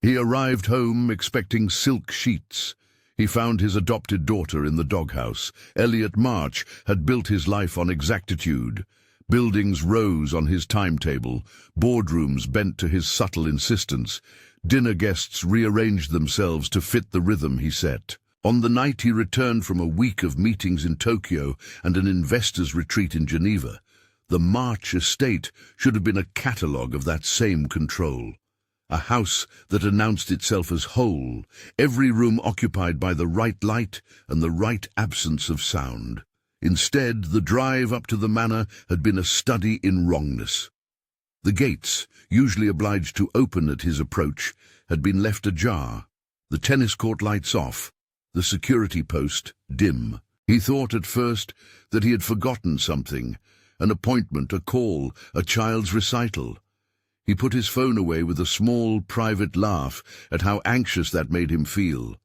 He arrived home expecting silk sheets. He found his adopted daughter in the doghouse. Elliot March had built his life on exactitude. Buildings rose on his timetable, boardrooms bent to his subtle insistence. Dinner guests rearranged themselves to fit the rhythm he set. On the night he returned from a week of meetings in Tokyo and an investors' retreat in Geneva, the March estate should have been a catalogue of that same control. A house that announced itself as whole, every room occupied by the right light and the right absence of sound. Instead, the drive up to the manor had been a study in wrongness. The gates, usually obliged to open at his approach, had been left ajar, the tennis court lights off, the security post dim. He thought at first that he had forgotten something, an appointment, a call, a child's recital. He put his phone away with a small, private laugh at how anxious that made him feel.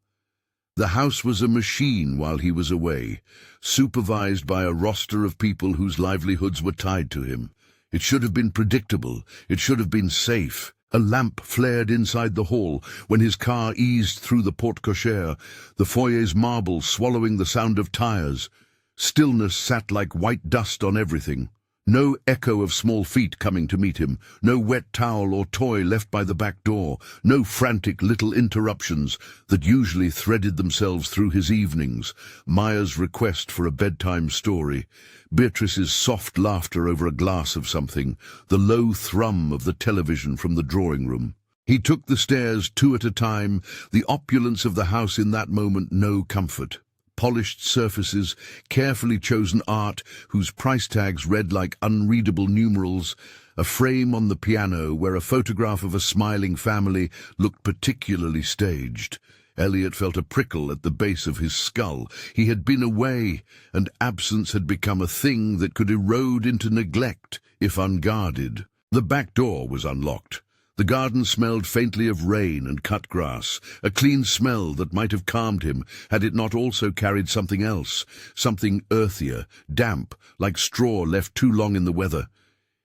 The house was a machine while he was away, supervised by a roster of people whose livelihoods were tied to him. It should have been predictable. It should have been safe. A lamp flared inside the hall when his car eased through the porte-cochere, the foyer's marble swallowing the sound of tires. Stillness sat like white dust on everything. No echo of small feet coming to meet him, no wet towel or toy left by the back door, no frantic little interruptions that usually threaded themselves through his evenings. Maya's request for a bedtime story, Beatrice's soft laughter over a glass of something, the low thrum of the television from the drawing room. He took the stairs 2 at a time, the opulence of the house in that moment no comfort. Polished surfaces, carefully chosen art whose price tags read like unreadable numerals, a frame on the piano where a photograph of a smiling family looked particularly staged. Elliot felt a prickle at the base of his skull. He had been away, and absence had become a thing that could erode into neglect if unguarded. The back door was unlocked. The garden smelled faintly of rain and cut grass, a clean smell that might have calmed him had it not also carried something else, something earthier, damp, like straw left too long in the weather.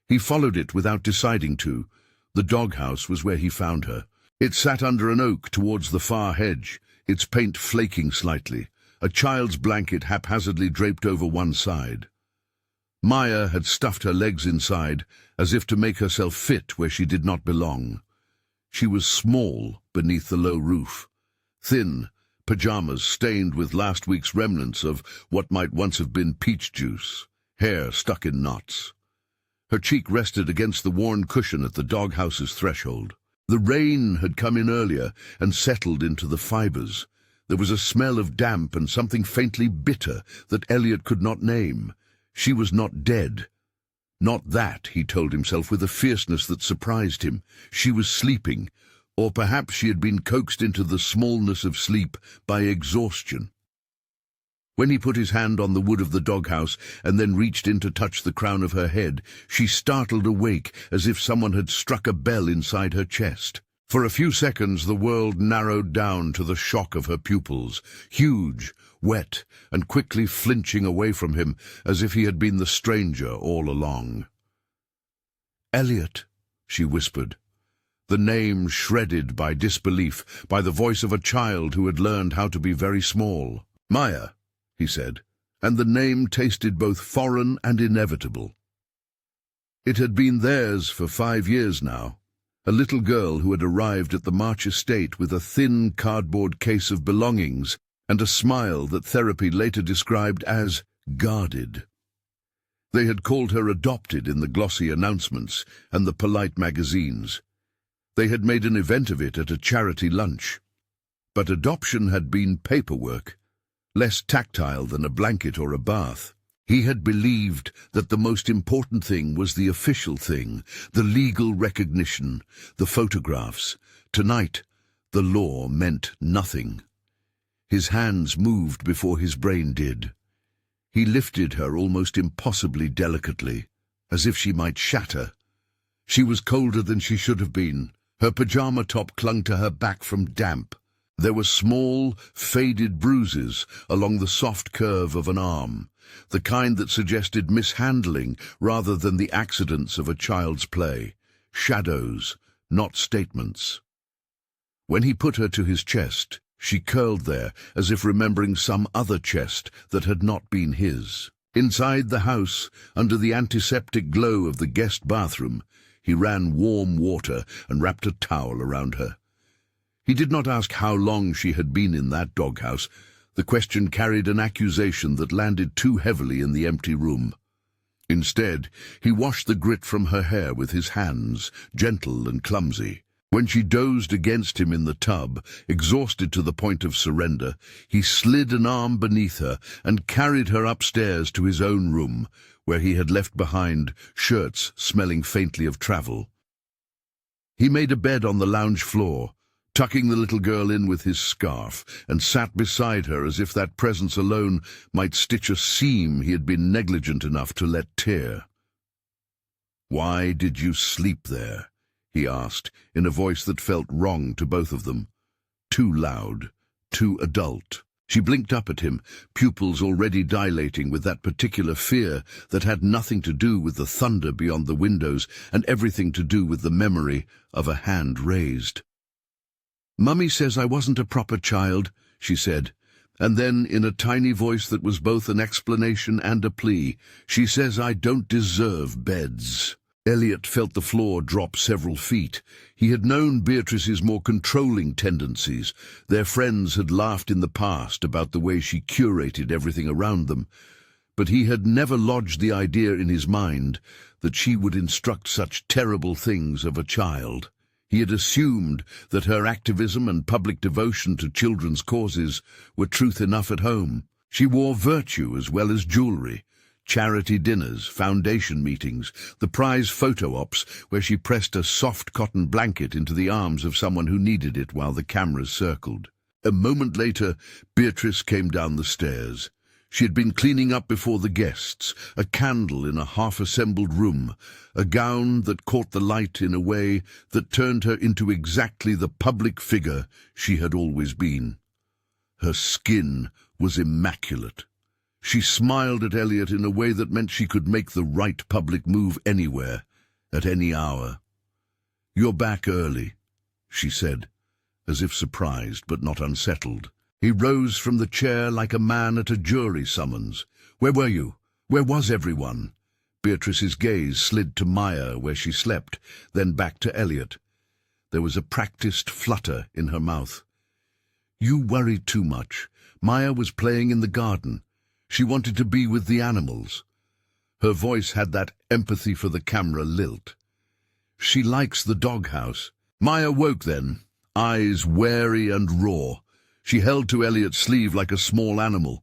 He followed it without deciding to. The doghouse was where he found her. It sat under an oak towards the far hedge, its paint flaking slightly, a child's blanket haphazardly draped over one side. Maya had stuffed her legs inside, as if to make herself fit where she did not belong. She was small beneath the low roof. Thin, pajamas stained with last week's remnants of what might once have been peach juice, hair stuck in knots. Her cheek rested against the worn cushion at the doghouse's threshold. The rain had come in earlier and settled into the fibers. There was a smell of damp and something faintly bitter that Elliot could not name. She was not dead. Not that, he told himself with a fierceness that surprised him. She was sleeping, or perhaps she had been coaxed into the smallness of sleep by exhaustion. When he put his hand on the wood of the doghouse and then reached in to touch the crown of her head, she startled awake as if someone had struck a bell inside her chest. For a few seconds the world narrowed down to the shock of her pupils, huge, wet, and quickly flinching away from him as if he had been the stranger all along. "Elliot," she whispered, the name shredded by disbelief, by the voice of a child who had learned how to be very small. "Maya," he said, and the name tasted both foreign and inevitable. It had been theirs for 5 years now. A little girl who had arrived at the March estate with a thin cardboard case of belongings and a smile that therapy later described as guarded. They had called her adopted in the glossy announcements and the polite magazines. They had made an event of it at a charity lunch. But adoption had been paperwork, less tactile than a blanket or a bath. He had believed that the most important thing was the official thing, the legal recognition, the photographs. Tonight, the law meant nothing. His hands moved before his brain did. He lifted her almost impossibly delicately, as if she might shatter. She was colder than she should have been. Her pajama top clung to her back from damp. There were small, faded bruises along the soft curve of an arm, the kind that suggested mishandling rather than the accidents of a child's play. Shadows, not statements. When he put her to his chest, she curled there as if remembering some other chest that had not been his. Inside the house, under the antiseptic glow of the guest bathroom, he ran warm water and wrapped a towel around her. He did not ask how long she had been in that doghouse. The question carried an accusation that landed too heavily in the empty room. Instead, he washed the grit from her hair with his hands, gentle and clumsy. When she dozed against him in the tub, exhausted to the point of surrender, he slid an arm beneath her and carried her upstairs to his own room, where he had left behind shirts smelling faintly of travel. He made a bed on the lounge floor, tucking the little girl in with his scarf, and sat beside her as if that presence alone might stitch a seam he had been negligent enough to let tear. "Why did you sleep there?" he asked, in a voice that felt wrong to both of them. Too loud, too adult. She blinked up at him, pupils already dilating with that particular fear that had nothing to do with the thunder beyond the windows and everything to do with the memory of a hand raised. "Mummy says I wasn't a proper child," she said, and then, in a tiny voice that was both an explanation and a plea, "She says I don't deserve beds." Elliot felt the floor drop several feet. He had known Beatrice's more controlling tendencies. Their friends had laughed in the past about the way she curated everything around them, but he had never lodged the idea in his mind that she would instruct such terrible things of a child. He had assumed that her activism and public devotion to children's causes were truth enough at home. She wore virtue as well as jewelry. Charity dinners, foundation meetings, the prize photo ops where she pressed a soft cotton blanket into the arms of someone who needed it while the cameras circled. A moment later, Beatrice came down the stairs. She had been cleaning up before the guests, a candle in a half-assembled room, a gown that caught the light in a way that turned her into exactly the public figure she had always been. Her skin was immaculate. She smiled at Elliot in a way that meant she could make the right public move anywhere, at any hour. "You're back early," she said, as if surprised but not unsettled. He rose from the chair like a man at a jury summons. "Where were you? Where was everyone?" Beatrice's gaze slid to Maya, where she slept, then back to Elliot. There was a practiced flutter in her mouth. "You worried too much. Maya was playing in the garden. She wanted to be with the animals." Her voice had that empathy for the camera lilt. "She likes the doghouse." Maya woke then, eyes wary and raw. She held to Elliot's sleeve like a small animal.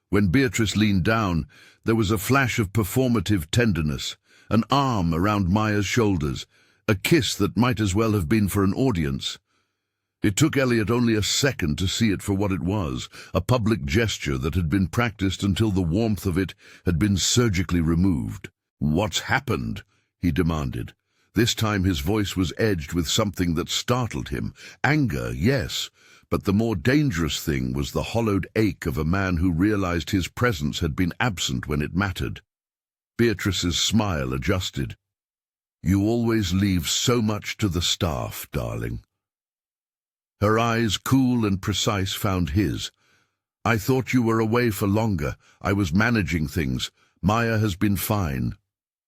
When Beatrice leaned down, there was a flash of performative tenderness, an arm around Maya's shoulders, a kiss that might as well have been for an audience. It took Elliot only a second to see it for what it was, a public gesture that had been practiced until the warmth of it had been surgically removed. "What's happened?" he demanded. This time his voice was edged with something that startled him. Anger, yes, but the more dangerous thing was the hollowed ache of a man who realized his presence had been absent when it mattered. Beatrice's smile adjusted. "You always leave so much to the staff, darling." Her eyes, cool and precise, found his. "I thought you were away for longer. I was managing things. Maya has been fine."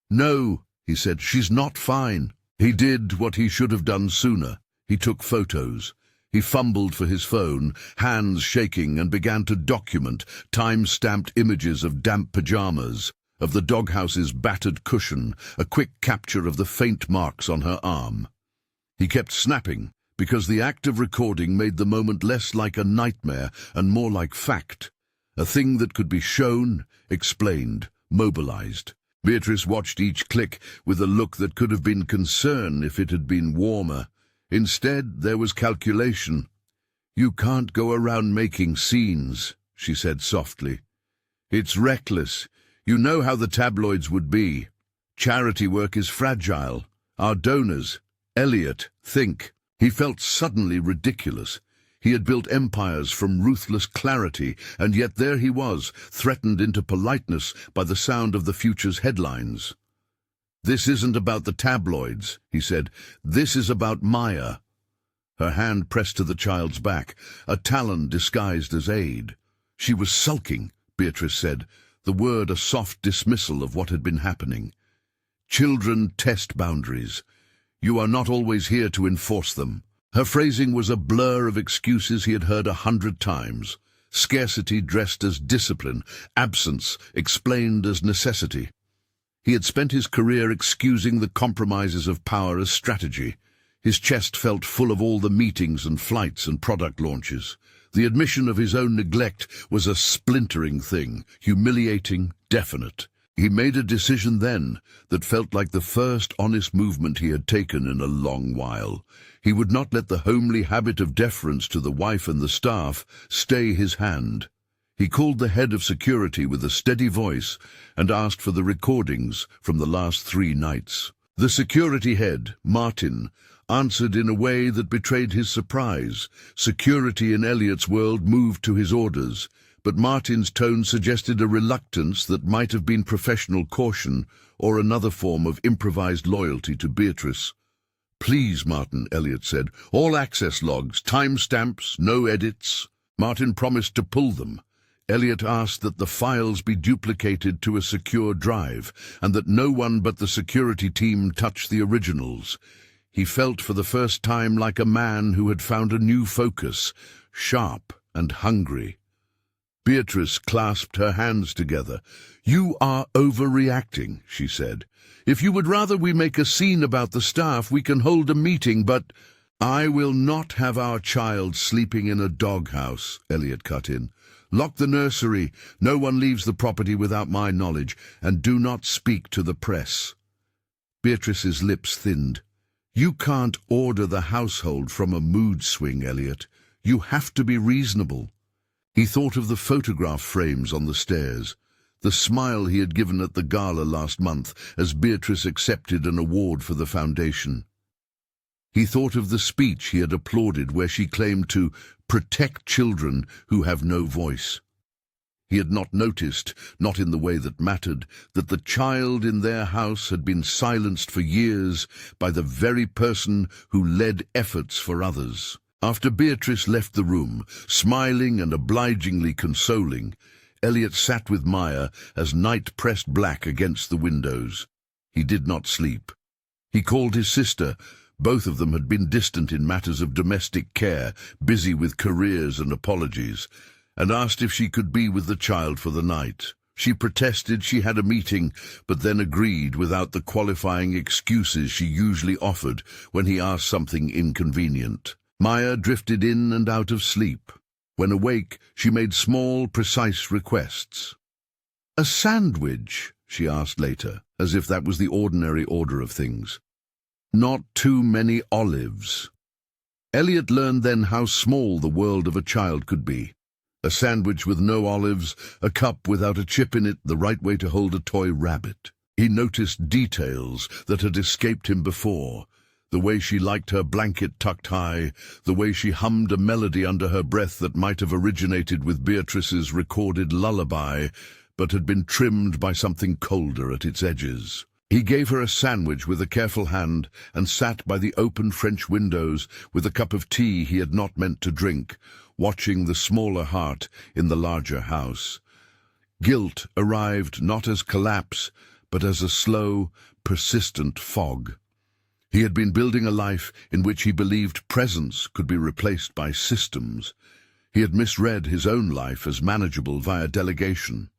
"No," he said, "she's not fine." He did what he should have done sooner. He took photos. He fumbled for his phone, hands shaking, and began to document time-stamped images of damp pajamas, of the doghouse's battered cushion, a quick capture of the faint marks on her arm. He kept snapping, because the act of recording made the moment less like a nightmare and more like fact, a thing that could be shown, explained, mobilized. Beatrice watched each click with a look that could have been concern if it had been warmer. Instead, there was calculation. "You can't go around making scenes," she said softly. "It's reckless. You know how the tabloids would be. Charity work is fragile. Our donors. Elliot, think." He felt suddenly ridiculous. He had built empires from ruthless clarity, and yet there he was, threatened into politeness by the sound of the future's headlines. "This isn't about the tabloids," he said. "This is about Maya." Her hand pressed to the child's back, a talon disguised as aid. She was sulking, Beatrice said, the word a soft dismissal of what had been happening. Children test boundaries. You are not always here to enforce them. Her phrasing was a blur of excuses he had heard 100 times. Scarcity dressed as discipline, absence explained as necessity. He had spent his career excusing the compromises of power as strategy. His chest felt full of all the meetings and flights and product launches. The admission of his own neglect was a splintering thing, humiliating, definite. He made a decision then that felt like the first honest movement he had taken in a long while. He would not let the homely habit of deference to the wife and the staff stay his hand. He called the head of security with a steady voice and asked for the recordings from the last 3 nights. The security head, Martin, answered in a way that betrayed his surprise. Security in Elliot's world moved to his orders, but Martin's tone suggested a reluctance that might have been professional caution or another form of improvised loyalty to Beatrice. "Please, Martin," Elliot said. "All access logs, timestamps, no edits." Martin promised to pull them. Elliot asked that the files be duplicated to a secure drive and that no one but the security team touch the originals. He felt for the first time like a man who had found a new focus, sharp and hungry. Beatrice clasped her hands together. "You are overreacting," she said. "If you would rather we make a scene about the staff, we can hold a meeting, but—" "I will not have our child sleeping in a doghouse," Elliot cut in. "Lock the nursery. No one leaves the property without my knowledge, and do not speak to the press." Beatrice's lips thinned. "You can't order the household from a mood swing, Elliot. You have to be reasonable." He thought of the photograph frames on the stairs, the smile he had given at the gala last month as Beatrice accepted an award for the foundation. He thought of the speech he had applauded where she claimed to protect children who have no voice. He had not noticed, not in the way that mattered, that the child in their house had been silenced for years by the very person who led efforts for others. After Beatrice left the room, smiling and obligingly consoling, Elliot sat with Maya as night pressed black against the windows. He did not sleep. He called his sister. Both of them had been distant in matters of domestic care, busy with careers and apologies, and asked if she could be with the child for the night. She protested she had a meeting, but then agreed without the qualifying excuses she usually offered when he asked something inconvenient. Maya drifted in and out of sleep. When awake, she made small, precise requests. "A sandwich?" she asked later, as if that was the ordinary order of things. "Not too many olives." Elliot learned then how small the world of a child could be. A sandwich with no olives, a cup without a chip in it, the right way to hold a toy rabbit. He noticed details that had escaped him before. The way she liked her blanket tucked high, the way she hummed a melody under her breath that might have originated with Beatrice's recorded lullaby, but had been trimmed by something colder at its edges. He gave her a sandwich with a careful hand and sat by the open French windows with a cup of tea he had not meant to drink, watching the smaller heart in the larger house. Guilt arrived not as collapse, but as a slow, persistent fog. He had been building a life in which he believed presence could be replaced by systems. He had misread his own life as manageable via delegation.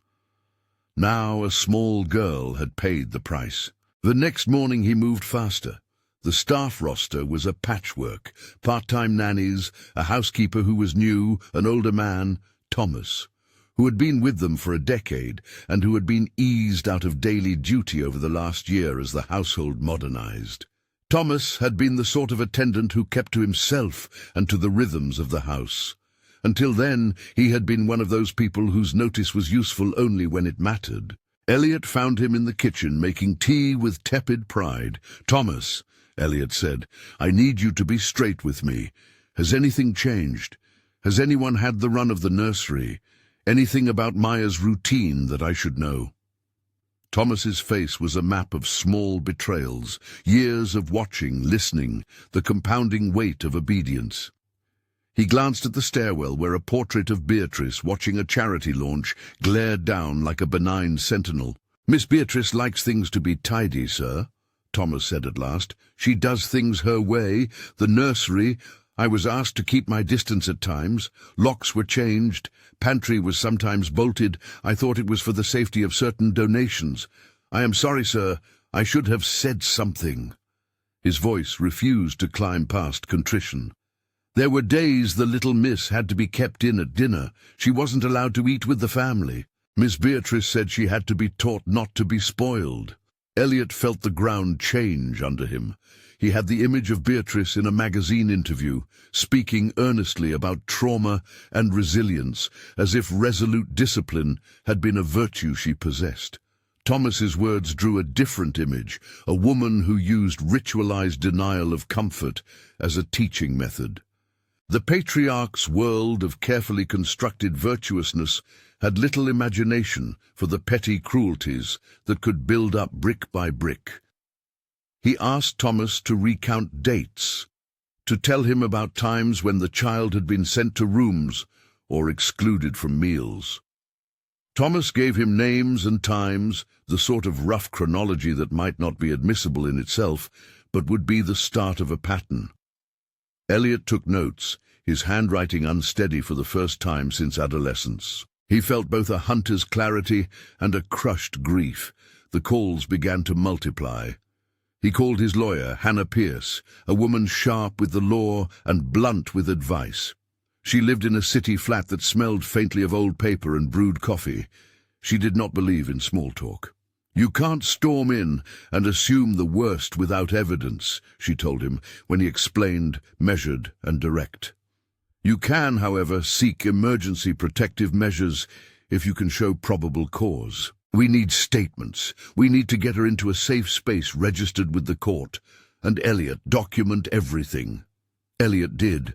Now a small girl had paid the price. The next morning he moved faster. The staff roster was a patchwork, part-time nannies, a housekeeper who was new, an older man, Thomas, who had been with them for a decade and who had been eased out of daily duty over the last year as the household modernized. Thomas had been the sort of attendant who kept to himself and to the rhythms of the house. Until then, he had been one of those people whose notice was useful only when it mattered. Elliot found him in the kitchen making tea with tepid pride. "Thomas," Elliot said, "I need you to be straight with me. Has anything changed? Has anyone had the run of the nursery? Anything about Maya's routine that I should know?" Thomas's face was a map of small betrayals, years of watching, listening, the compounding weight of obedience. He glanced at the stairwell where a portrait of Beatrice watching a charity launch glared down like a benign sentinel. "Miss Beatrice likes things to be tidy, sir," Thomas said at last. "She does things her way. The nursery, I was asked to keep my distance at times. Locks were changed. Pantry was sometimes bolted. I thought it was for the safety of certain donations. I am sorry, sir. I should have said something." His voice refused to climb past contrition. "There were days the little miss had to be kept in at dinner. She wasn't allowed to eat with the family. Miss Beatrice said she had to be taught not to be spoiled." Elliot felt the ground change under him. He had the image of Beatrice in a magazine interview, speaking earnestly about trauma and resilience, as if resolute discipline had been a virtue she possessed. Thomas's words drew a different image, a woman who used ritualized denial of comfort as a teaching method. The patriarch's world of carefully constructed virtuousness had little imagination for the petty cruelties that could build up brick by brick. He asked Thomas to recount dates, to tell him about times when the child had been sent to rooms or excluded from meals. Thomas gave him names and times, the sort of rough chronology that might not be admissible in itself, but would be the start of a pattern. Elliot took notes, his handwriting unsteady for the first time since adolescence. He felt both a hunter's clarity and a crushed grief. The calls began to multiply. He called his lawyer, Hannah Pierce, a woman sharp with the law and blunt with advice. She lived in a city flat that smelled faintly of old paper and brewed coffee. She did not believe in small talk. "You can't storm in and assume the worst without evidence," she told him when he explained, measured and direct. "You can, however, seek emergency protective measures if you can show probable cause. We need statements. We need to get her into a safe space registered with the court. And Elliot, document everything." Elliot did.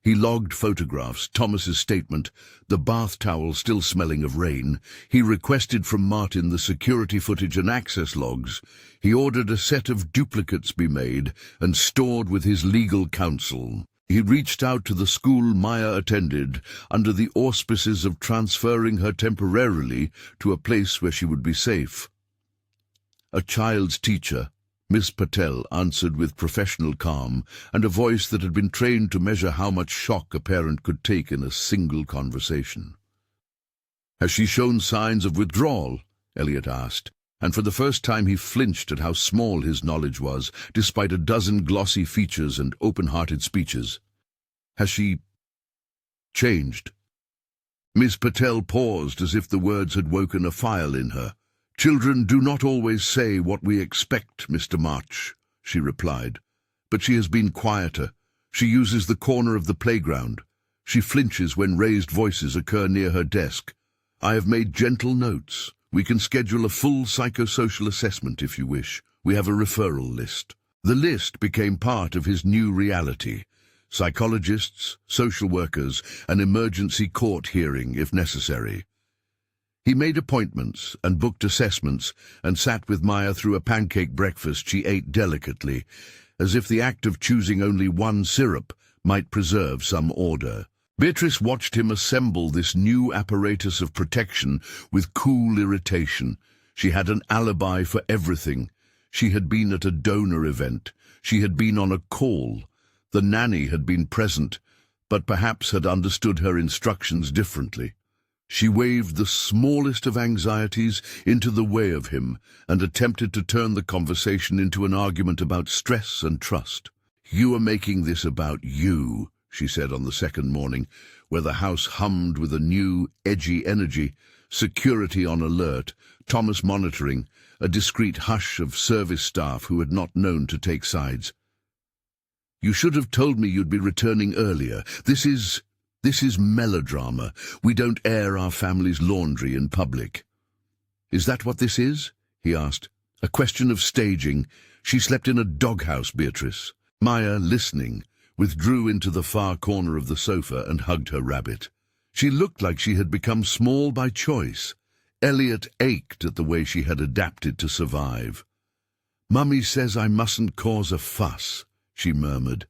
He logged photographs, Thomas's statement, the bath towel still smelling of rain. He requested from Martin the security footage and access logs. He ordered a set of duplicates be made and stored with his legal counsel. He reached out to the school Maya attended under the auspices of transferring her temporarily to a place where she would be safe. A child's teacher, Miss Patel, answered with professional calm and a voice that had been trained to measure how much shock a parent could take in a single conversation. "Has she shown signs of withdrawal?" Elliot asked, and for the first time he flinched at how small his knowledge was, despite a dozen glossy features and open-hearted speeches. "Has she changed?" Miss Patel paused as if the words had woken a fire in her. "Children do not always say what we expect, Mr. March," she replied. "But she has been quieter. She uses the corner of the playground. She flinches when raised voices occur near her desk. I have made gentle notes. We can schedule a full psychosocial assessment if you wish. We have a referral list." The list became part of his new reality. Psychologists, social workers, an emergency court hearing if necessary. He made appointments and booked assessments and sat with Maya through a pancake breakfast she ate delicately, as if the act of choosing only one syrup might preserve some order. Beatrice watched him assemble this new apparatus of protection with cool irritation. She had an alibi for everything. She had been at a donor event. She had been on a call. The nanny had been present, but perhaps had understood her instructions differently. She waved the smallest of anxieties into the way of him and attempted to turn the conversation into an argument about stress and trust. "You are making this about you," she said on the second morning, where the house hummed with a new, edgy energy, security on alert, Thomas monitoring, a discreet hush of service staff who had not known to take sides. "You should have told me you'd be returning earlier. This is melodrama. We don't air our family's laundry in public." "Is that what this is?" he asked. "A question of staging. She slept in a doghouse, Beatrice." Maya, listening, withdrew into the far corner of the sofa and hugged her rabbit. She looked like she had become small by choice. Elliot ached at the way she had adapted to survive. "Mummy says I mustn't cause a fuss," she murmured,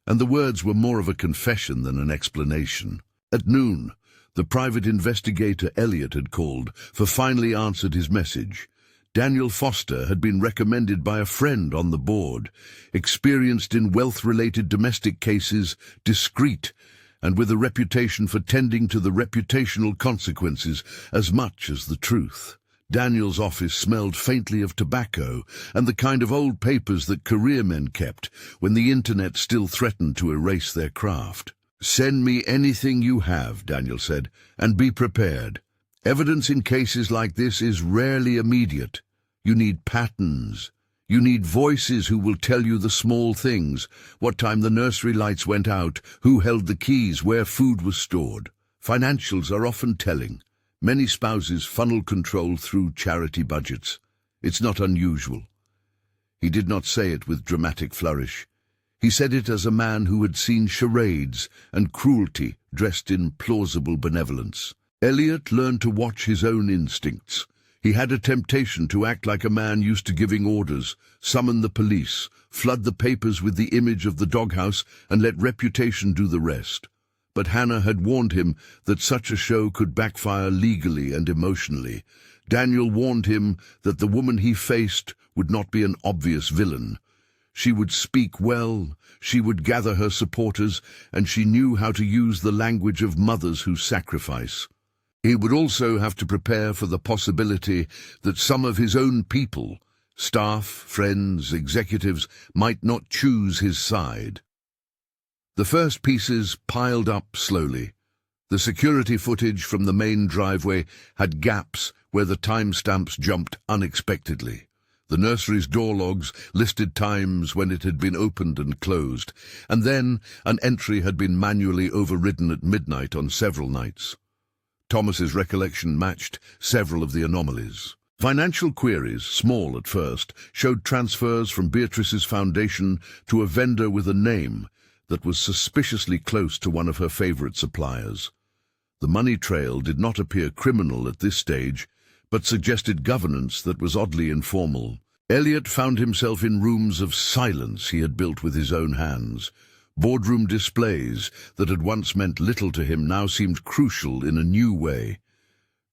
and the words were more of a confession than an explanation. At noon, the private investigator Elliot had called finally answered his message. Daniel Foster had been recommended by a friend on the board, experienced in wealth-related domestic cases, discreet, and with a reputation for tending to the reputational consequences as much as the truth. Daniel's office smelled faintly of tobacco and the kind of old papers that career men kept when the internet still threatened to erase their craft. "Send me anything you have," Daniel said, "and be prepared. Evidence in cases like this is rarely immediate. You need patterns. You need voices who will tell you the small things, what time the nursery lights went out, who held the keys, where food was stored. Financials are often telling. Many spouses funnel control through charity budgets. It's not unusual." He did not say it with dramatic flourish. He said it as a man who had seen charades and cruelty dressed in plausible benevolence. Elliot learned to watch his own instincts. He had a temptation to act like a man used to giving orders, summon the police, flood the papers with the image of the doghouse, and let reputation do the rest. But Hannah had warned him that such a show could backfire legally and emotionally. Daniel warned him that the woman he faced would not be an obvious villain. She would speak well, she would gather her supporters, and she knew how to use the language of mothers who sacrifice. He would also have to prepare for the possibility that some of his own people, staff, friends, executives, might not choose his side. The first pieces piled up slowly. The security footage from the main driveway had gaps where the timestamps jumped unexpectedly. The nursery's door logs listed times when it had been opened and closed, and then an entry had been manually overridden at midnight on several nights. Thomas's recollection matched several of the anomalies. Financial queries, small at first, showed transfers from Beatrice's foundation to a vendor with a name that was suspiciously close to one of her favorite suppliers. The money trail did not appear criminal at this stage, but suggested governance that was oddly informal. Elliot found himself in rooms of silence he had built with his own hands. Boardroom displays that had once meant little to him now seemed crucial in a new way.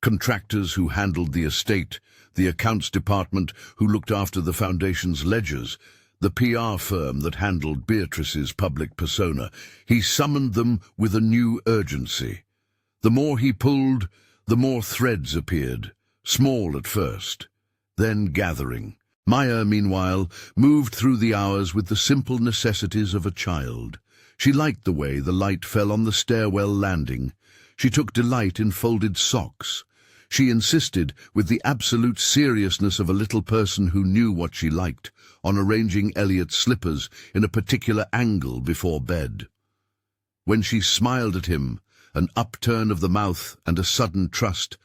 Contractors who handled the estate, the accounts department who looked after the foundation's ledgers, the PR firm that handled Beatrice's public persona. He summoned them with a new urgency. The more he pulled, the more threads appeared, small at first, then gathering. Maya, meanwhile, moved through the hours with the simple necessities of a child. She liked the way the light fell on the stairwell landing. She took delight in folded socks. She insisted, with the absolute seriousness of a little person who knew what she liked, on arranging Elliot's slippers in a particular angle before bed. When she smiled at him, an upturn of the mouth and a sudden trust,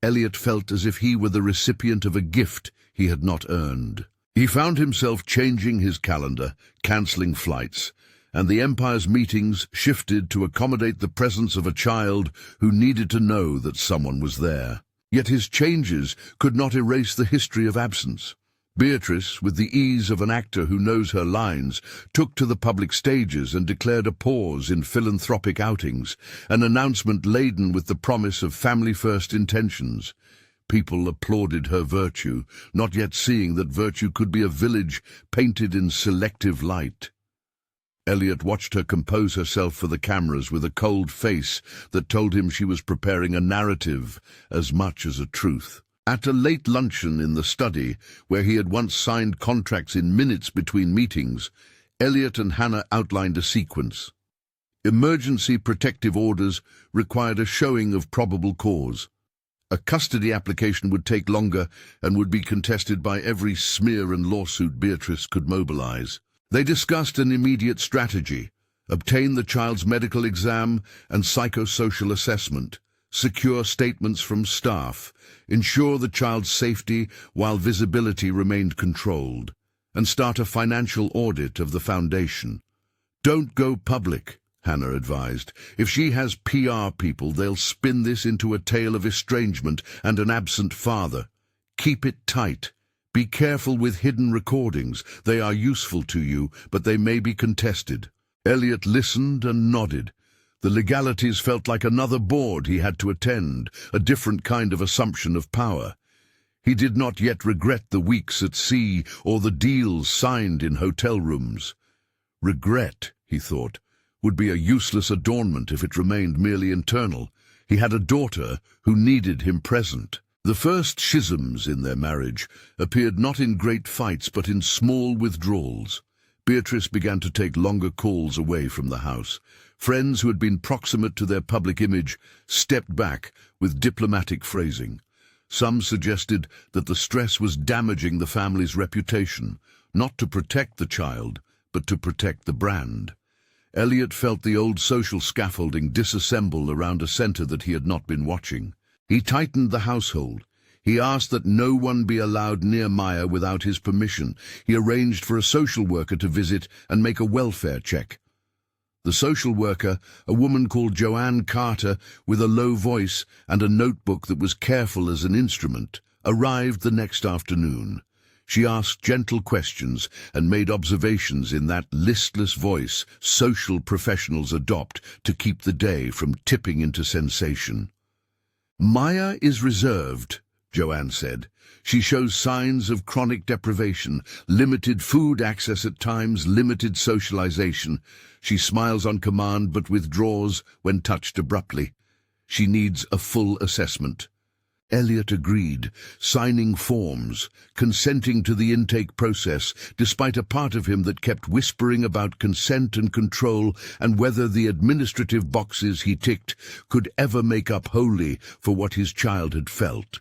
Elliot felt as if he were the recipient of a gift he had not earned. He found himself changing his calendar, cancelling flights, and the Empire's meetings shifted to accommodate the presence of a child who needed to know that someone was there. Yet his changes could not erase the history of absence. Beatrice, with the ease of an actor who knows her lines, took to the public stages and declared a pause in philanthropic outings, an announcement laden with the promise of family-first intentions. People applauded her virtue, not yet seeing that virtue could be a village painted in selective light. Elliot watched her compose herself for the cameras with a cold face that told him she was preparing a narrative as much as a truth. At a late luncheon in the study, where he had once signed contracts in minutes between meetings, Elliot and Hannah outlined a sequence. Emergency protective orders required a showing of probable cause. A custody application would take longer and would be contested by every smear and lawsuit Beatrice could mobilize. They discussed an immediate strategy: obtain the child's medical exam and psychosocial assessment, secure statements from staff, ensure the child's safety while visibility remained controlled, and start a financial audit of the foundation. "Don't go public," Hannah advised. "If she has PR people, they'll spin this into a tale of estrangement and an absent father. Keep it tight. Be careful with hidden recordings. They are useful to you, but they may be contested." Elliot listened and nodded. The legalities felt like another board he had to attend, a different kind of assumption of power. He did not yet regret the weeks at sea or the deals signed in hotel rooms. Regret, he thought, would be a useless adornment if it remained merely internal. He had a daughter who needed him present. The first schisms in their marriage appeared not in great fights but in small withdrawals. Beatrice began to take longer calls away from the house. Friends who had been proximate to their public image stepped back with diplomatic phrasing. Some suggested that the stress was damaging the family's reputation, not to protect the child, but to protect the brand. Elliot felt the old social scaffolding disassemble around a center that he had not been watching. He tightened the household. He asked that no one be allowed near Maya without his permission. He arranged for a social worker to visit and make a welfare check. The social worker, a woman called Joanne Carter with a low voice and a notebook that was careful as an instrument, arrived the next afternoon. She asked gentle questions and made observations in that listless voice social professionals adopt to keep the day from tipping into sensation. "Maya is reserved," Joanne said. "She shows signs of chronic deprivation, limited food access at times, limited socialization. She smiles on command but withdraws when touched abruptly. She needs a full assessment." Elliot agreed, signing forms, consenting to the intake process, despite a part of him that kept whispering about consent and control and whether the administrative boxes he ticked could ever make up wholly for what his child had felt.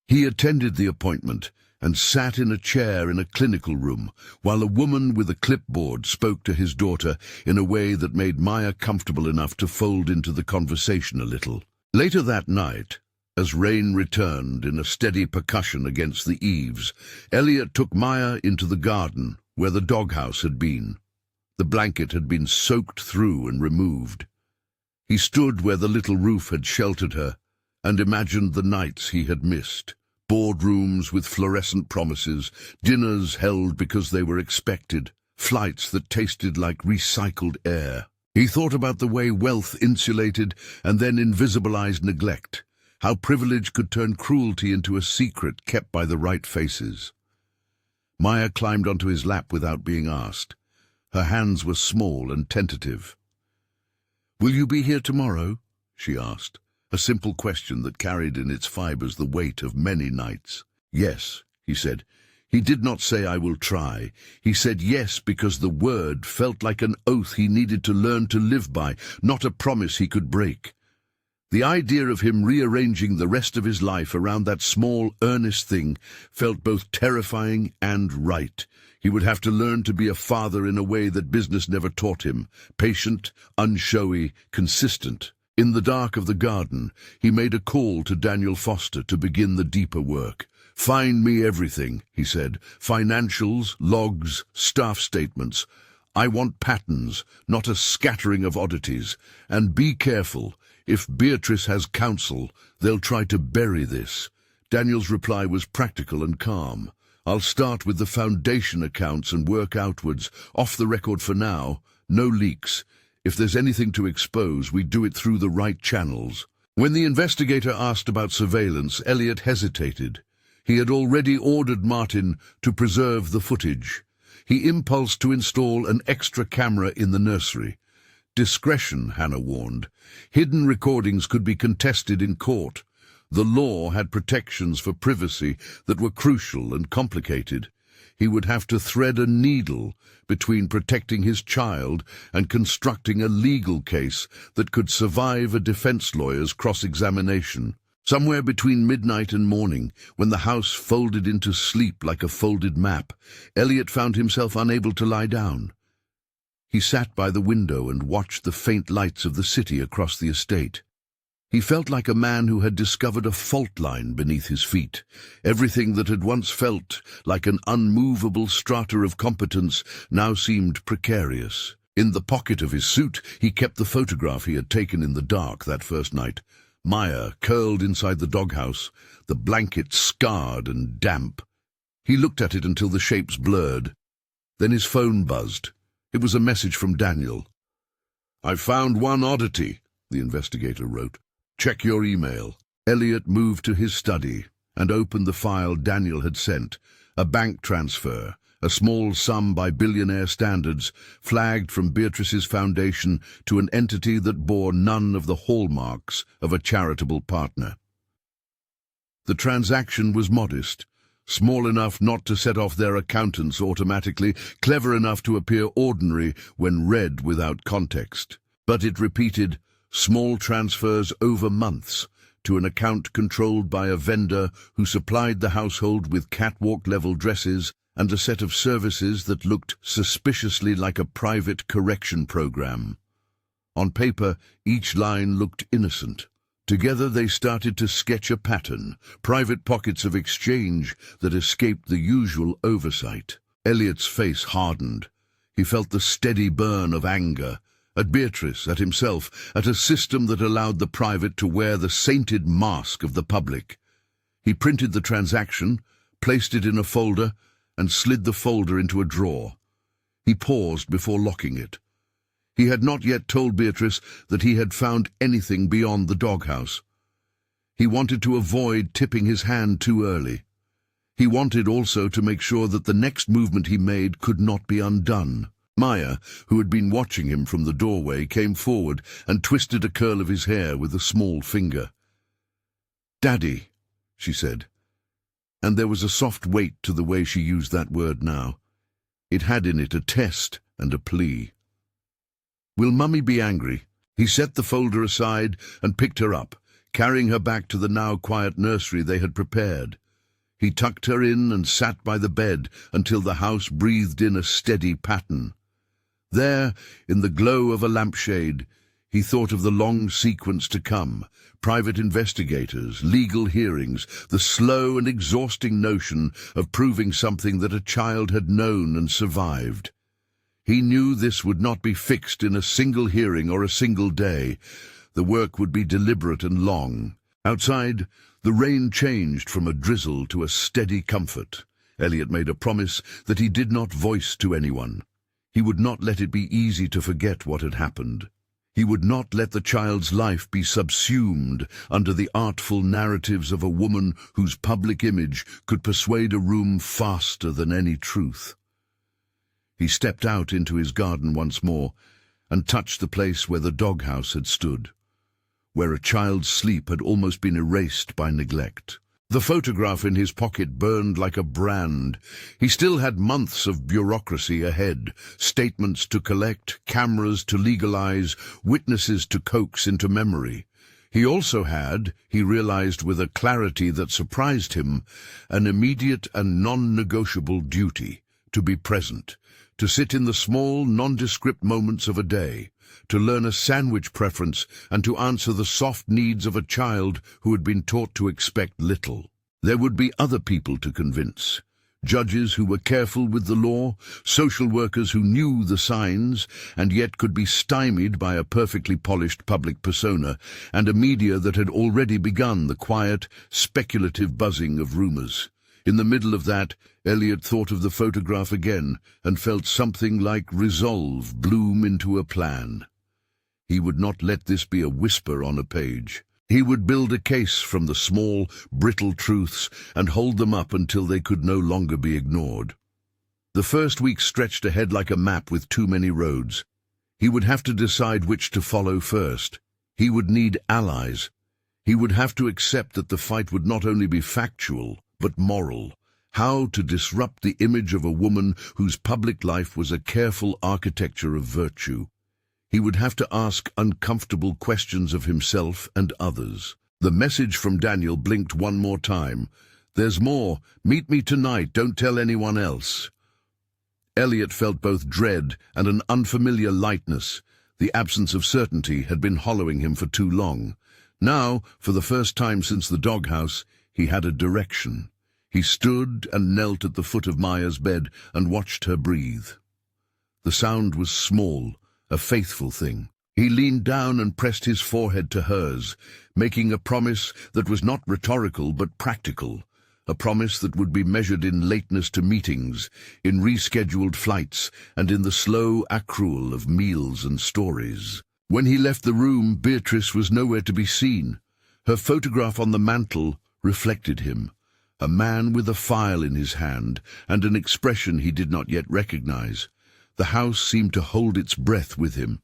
He attended the appointment and sat in a chair in a clinical room, while a woman with a clipboard spoke to his daughter in a way that made Maya comfortable enough to fold into the conversation a little. Later that night, as rain returned in a steady percussion against the eaves, Elliot took Maya into the garden where the doghouse had been. The blanket had been soaked through and removed. He stood where the little roof had sheltered her and imagined the nights he had missed. Boardrooms with fluorescent promises, dinners held because they were expected, flights that tasted like recycled air. He thought about the way wealth insulated and then invisibilized neglect, how privilege could turn cruelty into a secret kept by the right faces. Maya climbed onto his lap without being asked. Her hands were small and tentative. "Will you be here tomorrow?" she asked. A simple question that carried in its fibers the weight of many nights. "Yes," he said. He did not say "I will try." He said yes because the word felt like an oath he needed to learn to live by, not a promise he could break. The idea of him rearranging the rest of his life around that small, earnest thing felt both terrifying and right. He would have to learn to be a father in a way that business never taught him, patient, unshowy, consistent. In the dark of the garden, he made a call to Daniel Foster to begin the deeper work. "Find me everything," he said. "Financials, logs, staff statements. I want patterns, not a scattering of oddities. And be careful. If Beatrice has counsel, they'll try to bury this." Daniel's reply was practical and calm. "I'll start with the foundation accounts and work outwards. Off the record for now. No leaks. If there's anything to expose, we do it through the right channels." When the investigator asked about surveillance, Elliot hesitated. He had already ordered Martin to preserve the footage. He impulsed to install an extra camera in the nursery. Discretion, Hannah warned. Hidden recordings could be contested in court. The law had protections for privacy that were crucial and complicated. He would have to thread a needle between protecting his child and constructing a legal case that could survive a defense lawyer's cross-examination. Somewhere between midnight and morning, when the house folded into sleep like a folded map, Elliot found himself unable to lie down. He sat by the window and watched the faint lights of the city across the estate. He felt like a man who had discovered a fault line beneath his feet. Everything that had once felt like an unmovable strata of competence now seemed precarious. In the pocket of his suit, he kept the photograph he had taken in the dark that first night. Maya curled inside the doghouse, the blanket scarred and damp. He looked at it until the shapes blurred. Then his phone buzzed. It was a message from Daniel. "I've found one oddity," the investigator wrote. "Check your email." Elliot moved to his study and opened the file Daniel had sent, a bank transfer, a small sum by Billionaire standards, flagged from Beatrice's foundation to an entity that bore none of the hallmarks of a charitable partner. The transaction was modest, small enough not to set off their accountants automatically, clever enough to appear ordinary when read without context. But it repeated small transfers over months to an account controlled by a vendor who supplied the household with catwalk-level dresses and a set of services that looked suspiciously like a private correction program. On paper, each line looked innocent. Together they started to sketch a pattern, private pockets of exchange that escaped the usual oversight. Elliot's face hardened. He felt the steady burn of anger, at Beatrice, at himself, at a system that allowed the private to wear the sainted mask of the public. He printed the transaction, placed it in a folder, and slid the folder into a drawer. He paused before locking it. He had not yet told Beatrice that he had found anything beyond the doghouse. He wanted to avoid tipping his hand too early. He wanted also to make sure that the next movement he made could not be undone. Maya, who had been watching him from the doorway, came forward and twisted a curl of his hair with a small finger. "Daddy," she said, and there was a soft weight to the way she used that word now. It had in it a test and a plea. "Will Mummy be angry?" He set the folder aside and picked her up, carrying her back to the now quiet nursery they had prepared. He tucked her in and sat by the bed until the house breathed in a steady pattern. There, in the glow of a lampshade, he thought of the long sequence to come, private investigators, legal hearings, the slow and exhausting notion of proving something that a child had known and survived. He knew this would not be fixed in a single hearing or a single day. The work would be deliberate and long. Outside, the rain changed from a drizzle to a steady comfort. Elliot made a promise that he did not voice to anyone. He would not let it be easy to forget what had happened. He would not let the child's life be subsumed under the artful narratives of a woman whose public image could persuade a room faster than any truth. He stepped out into his garden once more and touched the place where the doghouse had stood, where a child's sleep had almost been erased by neglect. The photograph in his pocket burned like a brand. He still had months of bureaucracy ahead, statements to collect, cameras to legalize, witnesses to coax into memory. He also had, he realized with a clarity that surprised him, an immediate and non-negotiable duty: to be present, to sit in the small, nondescript moments of a day, to learn a sandwich preference, and to answer the soft needs of a child who had been taught to expect little. There would be other people to convince: judges who were careful with the law, social workers who knew the signs and yet could be stymied by a perfectly polished public persona, and a media that had already begun the quiet, speculative buzzing of rumors. In the middle of that, Elliot thought of the photograph again and felt something like resolve bloom into a plan. He would not let this be a whisper on a page. He would build a case from the small, brittle truths and hold them up until they could no longer be ignored. The first week stretched ahead like a map with too many roads. He would have to decide which to follow first. He would need allies. He would have to accept that the fight would not only be factual, but moral. How to disrupt the image of a woman whose public life was a careful architecture of virtue. He would have to ask uncomfortable questions of himself and others. The message from Daniel blinked one more time. "There's more. Meet me tonight. Don't tell anyone else." Elliot felt both dread and an unfamiliar lightness. The absence of certainty had been hollowing him for too long. Now, for the first time since the doghouse, he had a direction. He stood and knelt at the foot of Maya's bed and watched her breathe. The sound was small, a faithful thing. He leaned down and pressed his forehead to hers, making a promise that was not rhetorical but practical, a promise that would be measured in lateness to meetings, in rescheduled flights, and in the slow accrual of meals and stories. When he left the room, Beatrice was nowhere to be seen. Her photograph on the mantel reflected him, a man with a file in his hand and an expression he did not yet recognize. The house seemed to hold its breath with him.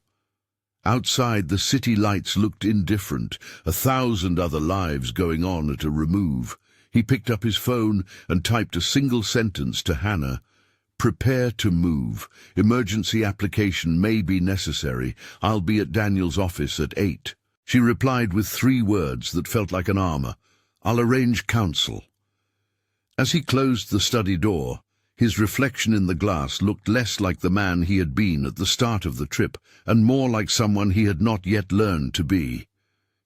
Outside, the city lights looked indifferent, 1,000 other lives going on at a remove. He picked up his phone and typed a single sentence to Hannah. "Prepare to move. Emergency application may be necessary. I'll be at Daniel's office at 8. She replied with 3 words that felt like an armor. "I'll arrange counsel." As he closed the study door, his reflection in the glass looked less like the man he had been at the start of the trip, and more like someone he had not yet learned to be.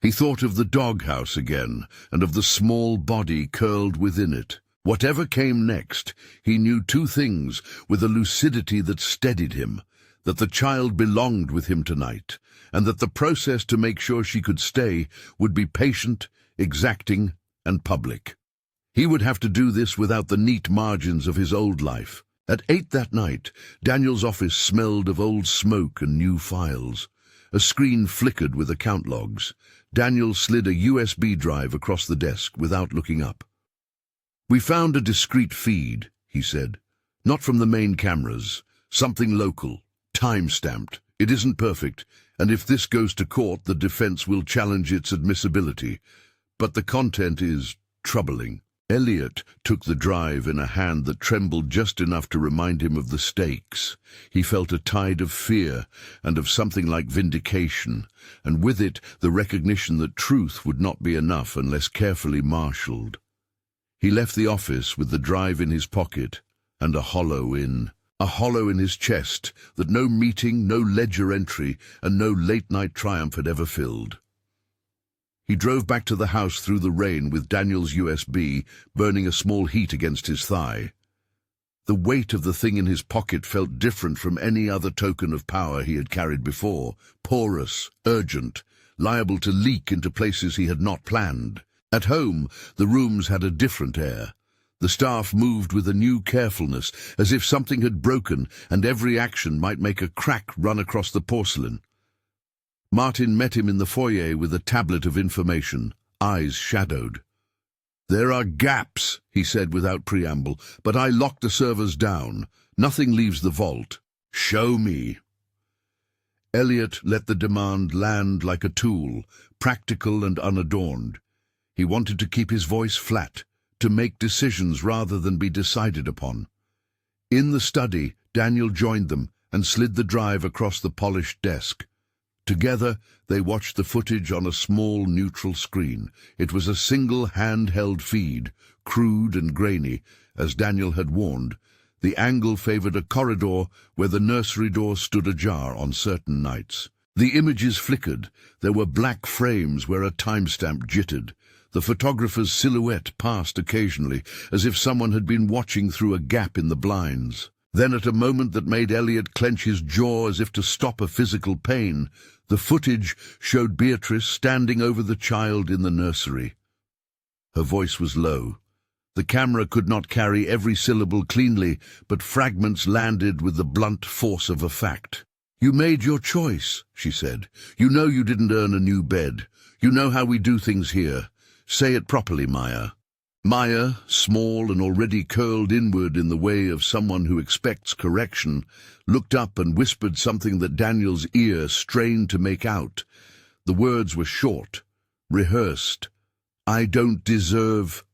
He thought of the doghouse again, and of the small body curled within it. Whatever came next, he knew 2 things with a lucidity that steadied him: that the child belonged with him tonight, and that the process to make sure she could stay would be patient, exacting, and public. He would have to do this without the neat margins of his old life. At 8 that night, Daniel's office smelled of old smoke and new files. A screen flickered with account logs. Daniel slid a USB drive across the desk without looking up. "We found a discrete feed," he said. "Not from the main cameras. Something local, time-stamped. It isn't perfect, and if this goes to court, the defense will challenge its admissibility. But the content is troubling." Elliot took the drive in a hand that trembled just enough to remind him of the stakes. He felt a tide of fear and of something like vindication, and with it the recognition that truth would not be enough unless carefully marshaled. He left the office with the drive in his pocket and a hollow in his chest that no meeting, no ledger entry, and no late-night triumph had ever filled. He drove back to the house through the rain with Daniel's USB burning a small heat against his thigh. The weight of the thing in his pocket felt different from any other token of power he had carried before, porous, urgent, liable to leak into places he had not planned. At home, the rooms had a different air. The staff moved with a new carefulness, as if something had broken and every action might make a crack run across the porcelain. Martin met him in the foyer with a tablet of information, eyes shadowed. "There are gaps," he said without preamble, "but I locked the servers down. Nothing leaves the vault. Show me." Elliot let the demand land like a tool, practical and unadorned. He wanted to keep his voice flat, to make decisions rather than be decided upon. In the study, Daniel joined them and slid the drive across the polished desk. Together, they watched the footage on a small neutral screen. It was a single handheld feed, crude and grainy, as Daniel had warned. The angle favored a corridor where the nursery door stood ajar on certain nights. The images flickered. There were black frames where a timestamp jittered. The photographer's silhouette passed occasionally, as if someone had been watching through a gap in the blinds. Then, at a moment that made Elliot clench his jaw as if to stop a physical pain, the footage showed Beatrice standing over the child in the nursery. Her voice was low. The camera could not carry every syllable cleanly, but fragments landed with the blunt force of a fact. "You made your choice," she said. "You know you didn't earn a new bed. You know how we do things here. Say it properly, Maya." Maya, small and already curled inward in the way of someone who expects correction, looked up and whispered something that Daniel's ear strained to make out. The words were short, rehearsed. "I don't deserve—"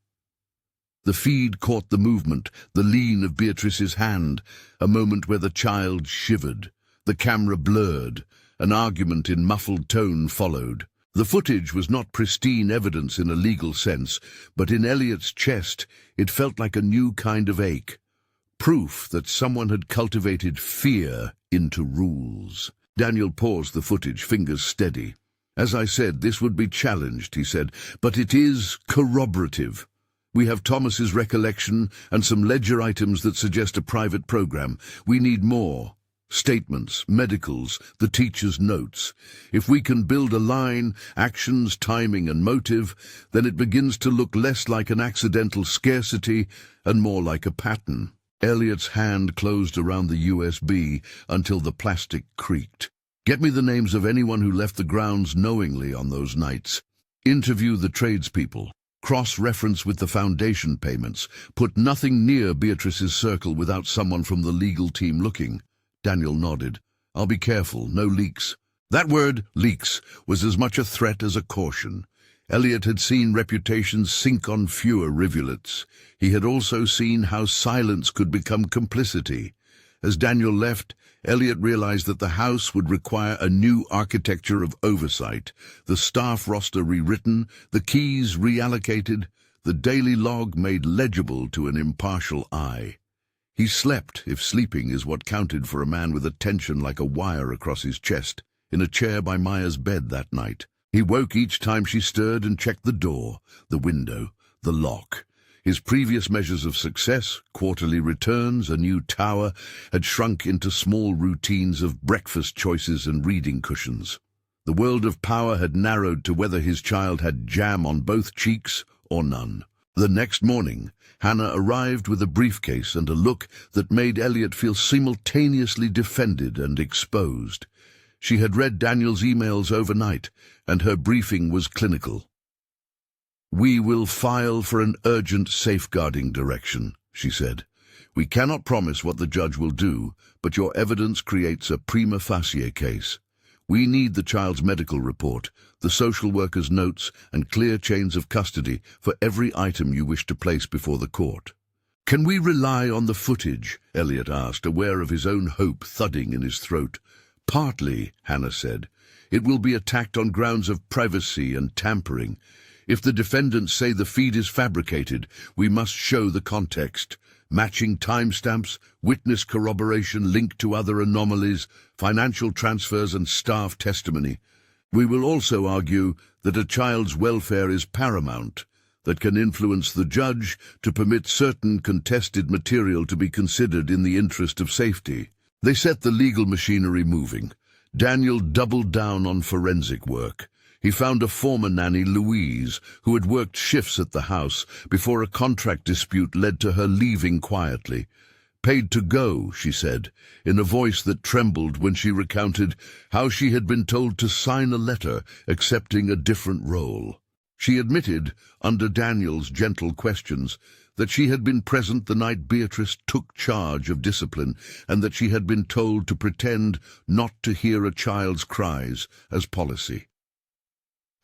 The feed caught the movement, the lean of Beatrice's hand, a moment where the child shivered. The camera blurred. An argument in muffled tone followed. The footage was not pristine evidence in a legal sense, but in Elliot's chest it felt like a new kind of ache. Proof that someone had cultivated fear into rules. Daniel paused the footage, fingers steady. "As I said, this would be challenged," he said, "but it is corroborative. We have Thomas's recollection and some ledger items that suggest a private program. We need more." Statements, medicals, the teacher's notes. If we can build a line, actions, timing and motive, then it begins to look less like an accidental scarcity and more like a pattern. Elliot's hand closed around the USB until the plastic creaked. Get me the names of anyone who left the grounds knowingly on those nights. Interview the tradespeople. Cross-reference with the foundation payments. Put nothing near Beatrice's circle without someone from the legal team looking. Daniel nodded. I'll be careful, no leaks. That word, leaks, was as much a threat as a caution. Elliot had seen reputations sink on fewer rivulets. He had also seen how silence could become complicity. As Daniel left, Elliot realized that the house would require a new architecture of oversight, the staff roster rewritten, the keys reallocated, the daily log made legible to an impartial eye. He slept, if sleeping is what counted for a man with a tension like a wire across his chest, in a chair by Maya's bed that night. He woke each time she stirred and checked the door, the window, the lock. His previous measures of success, quarterly returns, a new tower, had shrunk into small routines of breakfast choices and reading cushions. The world of power had narrowed to whether his child had jam on both cheeks or none. The next morning, Hannah arrived with a briefcase and a look that made Elliot feel simultaneously defended and exposed. She had read Daniel's emails overnight, and her briefing was clinical. "We will file for an urgent safeguarding direction," she said. "We cannot promise what the judge will do, but your evidence creates a prima facie case. We need the child's medical report, the social worker's notes, and clear chains of custody for every item you wish to place before the court." "Can we rely on the footage?" Elliot asked, aware of his own hope thudding in his throat. "Partly," Hannah said. "It will be attacked on grounds of privacy and tampering. If the defendants say the feed is fabricated, we must show the context. Matching timestamps, witness corroboration linked to other anomalies, financial transfers and staff testimony. We will also argue that a child's welfare is paramount, that can influence the judge to permit certain contested material to be considered in the interest of safety." They set the legal machinery moving. Daniel doubled down on forensic work. He found a former nanny, Louise, who had worked shifts at the house before a contract dispute led to her leaving quietly. "Paid to go," she said, in a voice that trembled when she recounted how she had been told to sign a letter accepting a different role. She admitted, under Daniel's gentle questions, that she had been present the night Beatrice took charge of discipline and that she had been told to pretend not to hear a child's cries as policy.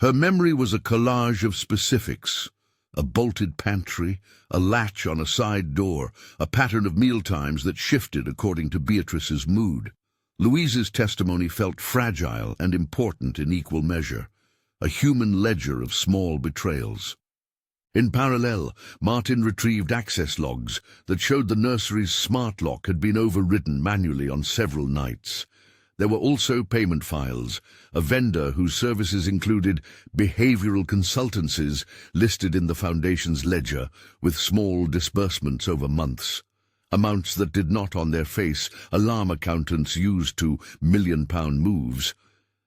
Her memory was a collage of specifics: a bolted pantry, a latch on a side door, a pattern of mealtimes that shifted according to Beatrice's mood. Louise's testimony felt fragile and important in equal measure, a human ledger of small betrayals. In parallel, Martin retrieved access logs that showed the nursery's smart lock had been overridden manually on several nights. There were also payment files, a vendor whose services included behavioral consultancies listed in the Foundation's ledger, with small disbursements over months. Amounts that did not on their face alarm accountants used to million-pound moves.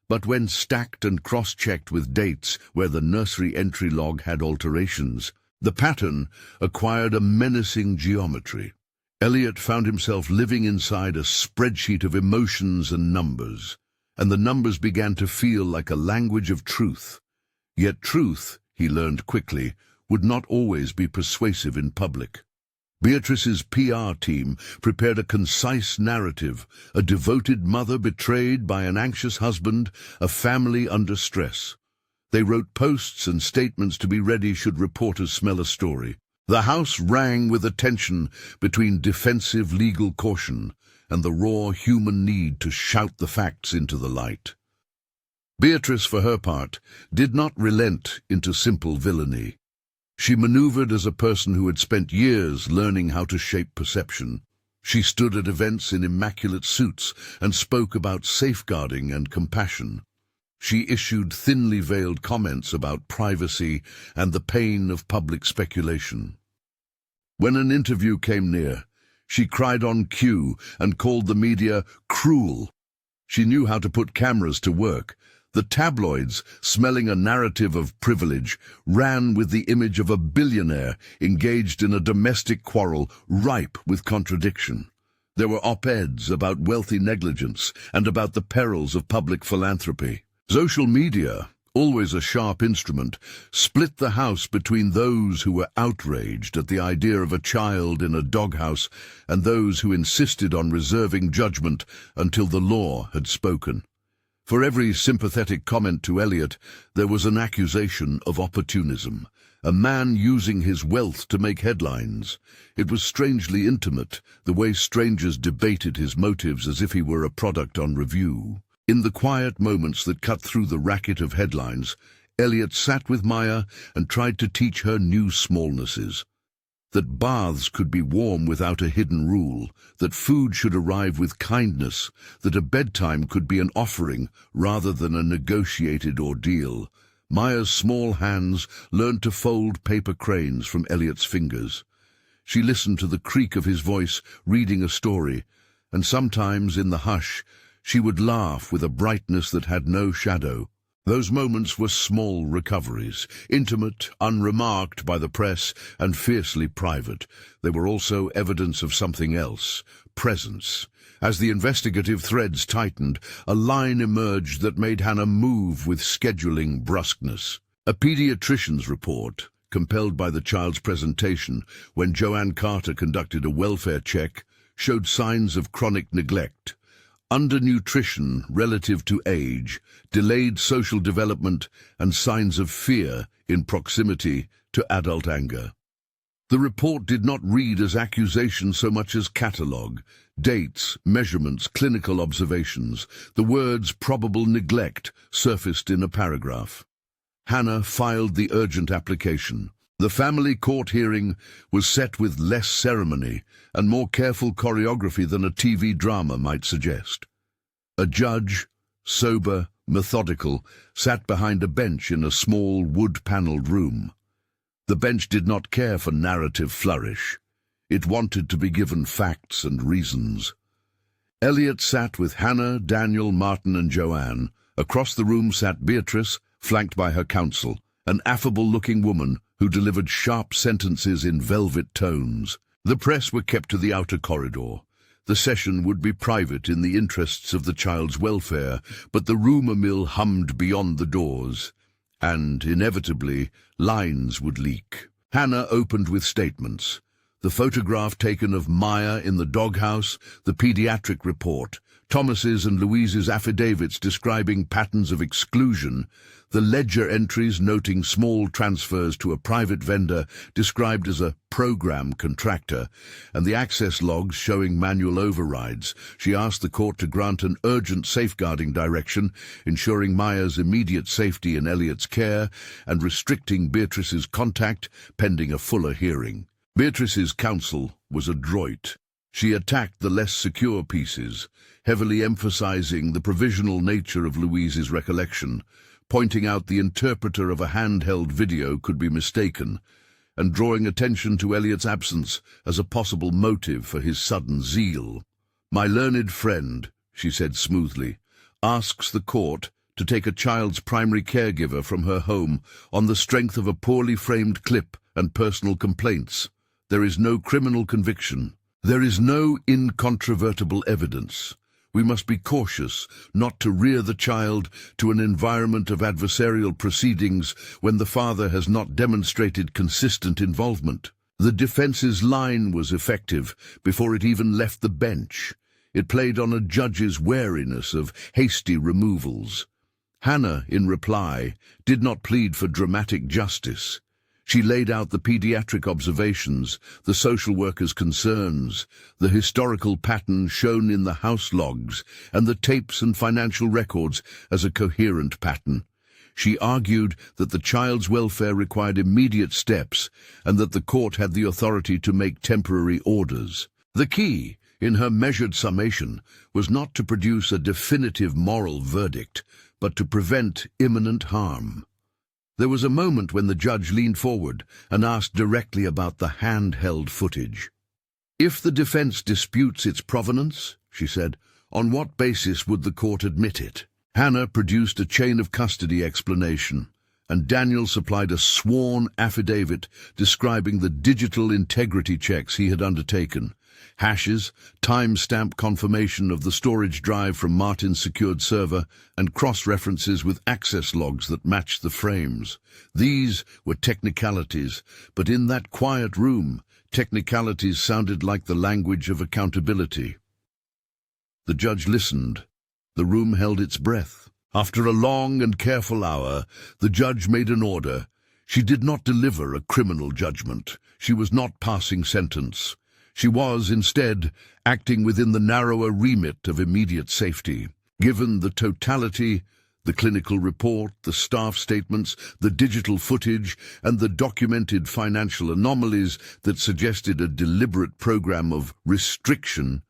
But when stacked and cross-checked with dates where the nursery entry log had alterations, the pattern acquired a menacing geometry. Elliot found himself living inside a spreadsheet of emotions and numbers, and the numbers began to feel like a language of truth. Yet truth, he learned quickly, would not always be persuasive in public. Beatrice's PR team prepared a concise narrative, a devoted mother betrayed by an anxious husband, a family under stress. They wrote posts and statements to be ready should reporters smell a story. The house rang with a tension between defensive legal caution and the raw human need to shout the facts into the light. Beatrice, for her part, did not relent into simple villainy. She maneuvered as a person who had spent years learning how to shape perception. She stood at events in immaculate suits and spoke about safeguarding and compassion. She issued thinly veiled comments about privacy and the pain of public speculation. When an interview came near, She cried on cue and called the media cruel. She knew how to put cameras to work. The tabloids, smelling a narrative of privilege, ran with the image of a billionaire engaged in a domestic quarrel ripe with contradiction. There were op-eds about wealthy negligence and about the perils of public philanthropy. Social media, always a sharp instrument, split the house between those who were outraged at the idea of a child in a doghouse and those who insisted on reserving judgment until the law had spoken. For every sympathetic comment to Elliot, there was an accusation of opportunism, a man using his wealth to make headlines. It was strangely intimate, the way strangers debated his motives as if he were a product on review. In the quiet moments that cut through the racket of headlines, Elliot sat with Maya and tried to teach her new smallnesses. That baths could be warm without a hidden rule, that food should arrive with kindness, that a bedtime could be an offering rather than a negotiated ordeal. Maya's small hands learned to fold paper cranes from Elliot's fingers. She listened to the creak of his voice reading a story, and sometimes in the hush she would laugh with a brightness that had no shadow. Those moments were small recoveries, intimate, unremarked by the press, and fiercely private. They were also evidence of something else, presence. As the investigative threads tightened, a line emerged that made Hannah move with scheduling brusqueness. A pediatrician's report, compelled by the child's presentation when Joanne Carter conducted a welfare check, showed signs of chronic neglect. Undernutrition relative to age, delayed social development, and signs of fear in proximity to adult anger. The report did not read as accusation so much as catalogue, dates, measurements, clinical observations. The words probable neglect surfaced in a paragraph. Hannah filed the urgent application. The family court hearing was set with less ceremony and more careful choreography than a TV drama might suggest. A judge, sober, methodical, sat behind a bench in a small wood-panelled room. The bench did not care for narrative flourish. It wanted to be given facts and reasons. Elliot sat with Hannah, Daniel, Martin, and Joanne. Across the room sat Beatrice, flanked by her counsel, an affable-looking woman who delivered sharp sentences in velvet tones. The press were kept to the outer corridor. The session would be private in the interests of the child's welfare, but the rumour mill hummed beyond the doors, and, inevitably, lines would leak. Hannah opened with statements. The photograph taken of Maya in the doghouse, the pediatric report, Thomas's and Louise's affidavits describing patterns of exclusion, the ledger entries noting small transfers to a private vendor described as a program contractor, and the access logs showing manual overrides. She asked the court to grant an urgent safeguarding direction, ensuring Maya's immediate safety in Elliot's care and restricting Beatrice's contact pending a fuller hearing. Beatrice's counsel was adroit. She attacked the less secure pieces, heavily emphasizing the provisional nature of Louise's recollection, pointing out the interpreter of a handheld video could be mistaken, and drawing attention to Elliot's absence as a possible motive for his sudden zeal. "My learned friend," she said smoothly, "asks the court to take a child's primary caregiver from her home on the strength of a poorly framed clip and personal complaints. There is no criminal conviction. There is no incontrovertible evidence. We must be cautious not to rear the child to an environment of adversarial proceedings when the father has not demonstrated consistent involvement." The defense's line was effective before it even left the bench. It played on a judge's wariness of hasty removals. Hannah, in reply, did not plead for dramatic justice. She laid out the pediatric observations, the social worker's concerns, the historical pattern shown in the house logs, and the tapes and financial records as a coherent pattern. She argued that the child's welfare required immediate steps and that the court had the authority to make temporary orders. The key, in her measured summation, was not to produce a definitive moral verdict, but to prevent imminent harm. There was a moment when the judge leaned forward and asked directly about the handheld footage. "If the defense disputes its provenance," she said, "on what basis would the court admit it?" Hannah produced a chain of custody explanation, and Daniel supplied a sworn affidavit describing the digital integrity checks he had undertaken. Hashes, time-stamp confirmation of the storage drive from Martin's secured server, and cross-references with access logs that matched the frames. These were technicalities, but in that quiet room, technicalities sounded like the language of accountability. The judge listened. The room held its breath. After a long and careful hour, the judge made an order. She did not deliver a criminal judgment. She was not passing sentence. She was, instead, acting within the narrower remit of immediate safety. Given the totality, the clinical report, the staff statements, the digital footage, and the documented financial anomalies that suggested a deliberate program of restriction,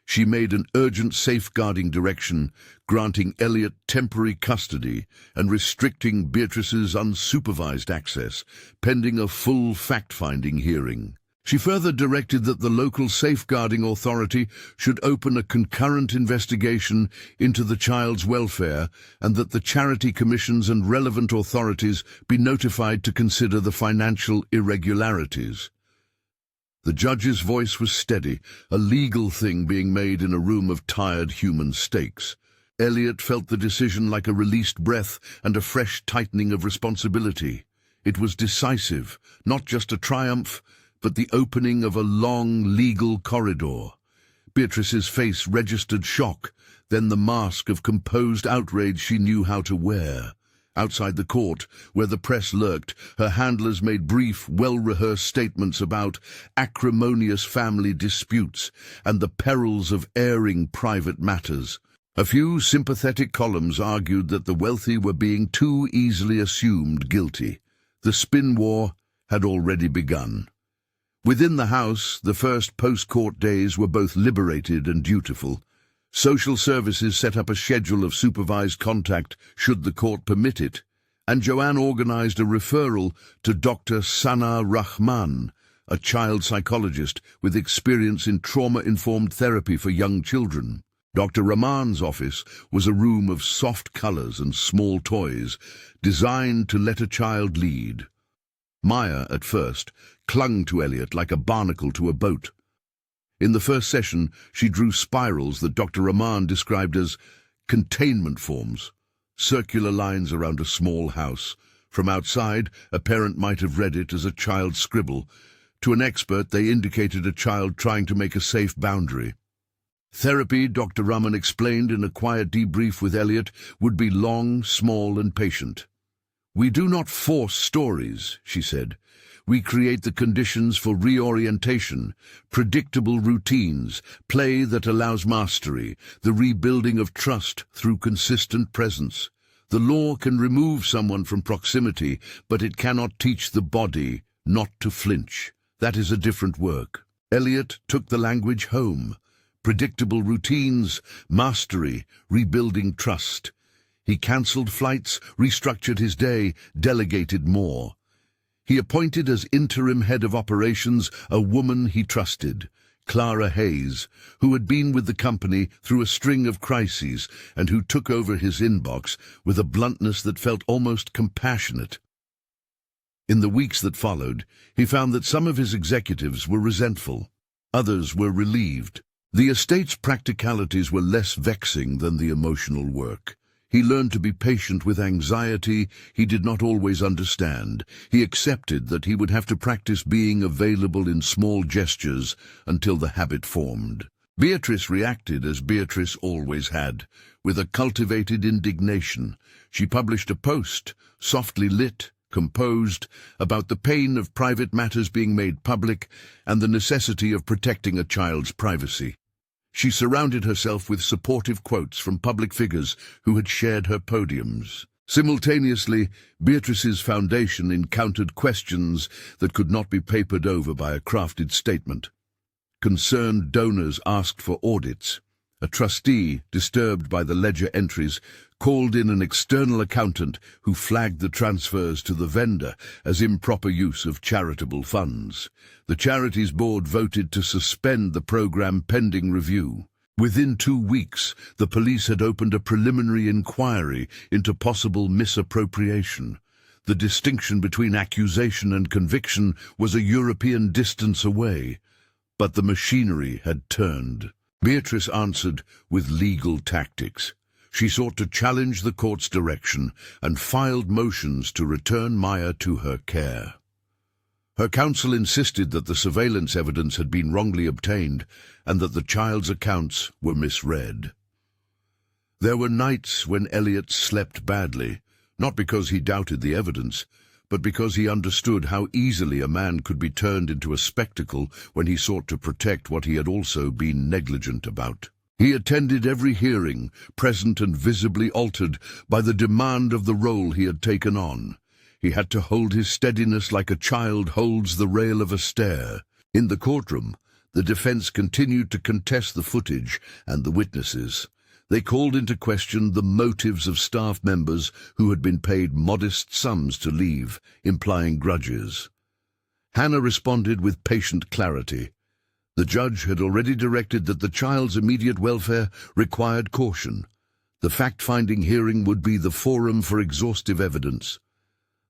she made an urgent safeguarding direction, granting Elliot temporary custody and restricting Beatrice's unsupervised access, pending a full fact-finding hearing. She further directed that the local safeguarding authority should open a concurrent investigation into the child's welfare and that the charity commissions and relevant authorities be notified to consider the financial irregularities. The judge's voice was steady, a legal thing being made in a room of tired human stakes. Elliot felt the decision like a released breath and a fresh tightening of responsibility. It was decisive, not just a triumph, but the opening of a long legal corridor. Beatrice's face registered shock, then the mask of composed outrage she knew how to wear. Outside the court, where the press lurked, her handlers made brief, well-rehearsed statements about acrimonious family disputes and the perils of airing private matters. A few sympathetic columns argued that the wealthy were being too easily assumed guilty. The spin war had already begun. Within the house, the first post-court days were both liberated and dutiful. Social services set up a schedule of supervised contact should the court permit it, and Joanne organized a referral to Dr. Sana Rahman, a child psychologist with experience in trauma-informed therapy for young children. Dr. Rahman's office was a room of soft colors and small toys, designed to let a child lead. Maya, at first, clung to Elliot like a barnacle to a boat. In the first session, she drew spirals that Dr. Rahman described as containment forms, circular lines around a small house. From outside, a parent might have read it as a child's scribble. To an expert, they indicated a child trying to make a safe boundary. Therapy, Dr. Rahman explained in a quiet debrief with Elliot, would be long, small, and patient. "We do not force stories," she said. "We create the conditions for reorientation, predictable routines, play that allows mastery, the rebuilding of trust through consistent presence. The law can remove someone from proximity, but it cannot teach the body not to flinch. That is a different work." Elliot took the language home. Predictable routines, mastery, rebuilding trust. He cancelled flights, restructured his day, delegated more. He appointed as interim head of operations a woman he trusted, Clara Hayes, who had been with the company through a string of crises and who took over his inbox with a bluntness that felt almost compassionate. In the weeks that followed, he found that some of his executives were resentful. Others were relieved. The estate's practicalities were less vexing than the emotional work. He learned to be patient with anxiety he did not always understand. He accepted that he would have to practice being available in small gestures until the habit formed. Beatrice reacted as Beatrice always had, with a cultivated indignation. She published a post, softly lit, composed, about the pain of private matters being made public and the necessity of protecting a child's privacy. She surrounded herself with supportive quotes from public figures who had shared her podiums. Simultaneously, Beatrice's foundation encountered questions that could not be papered over by a crafted statement. Concerned donors asked for audits. A trustee, disturbed by the ledger entries, called in an external accountant who flagged the transfers to the vendor as improper use of charitable funds. The charities board voted to suspend the program pending review. Within 2 weeks, the police had opened a preliminary inquiry into possible misappropriation. The distinction between accusation and conviction was a European distance away, but the machinery had turned. Beatrice answered with legal tactics. She sought to challenge the court's direction and filed motions to return Maya to her care. Her counsel insisted that the surveillance evidence had been wrongly obtained and that the child's accounts were misread. There were nights when Elliot slept badly, not because he doubted the evidence, but because he understood how easily a man could be turned into a spectacle when he sought to protect what he had also been negligent about. He attended every hearing, present and visibly altered by the demand of the role he had taken on. He had to hold his steadiness like a child holds the rail of a stair. In the courtroom, the defense continued to contest the footage and the witnesses. They called into question the motives of staff members who had been paid modest sums to leave, implying grudges. Hannah responded with patient clarity. The judge had already directed that the child's immediate welfare required caution. The fact-finding hearing would be the forum for exhaustive evidence.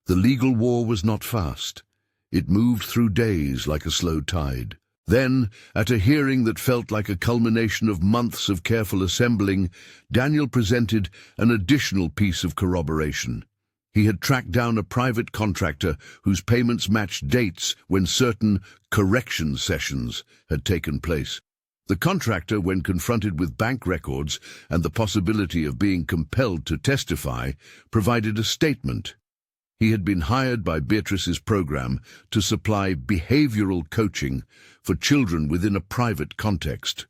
The legal war was not fast. It moved through days like a slow tide. Then, at a hearing that felt like a culmination of months of careful assembling, Daniel presented an additional piece of corroboration. He had tracked down a private contractor whose payments matched dates when certain correction sessions had taken place. The contractor, when confronted with bank records and the possibility of being compelled to testify, provided a statement. He had been hired by Beatrice's program to supply behavioral coaching for children within a private context.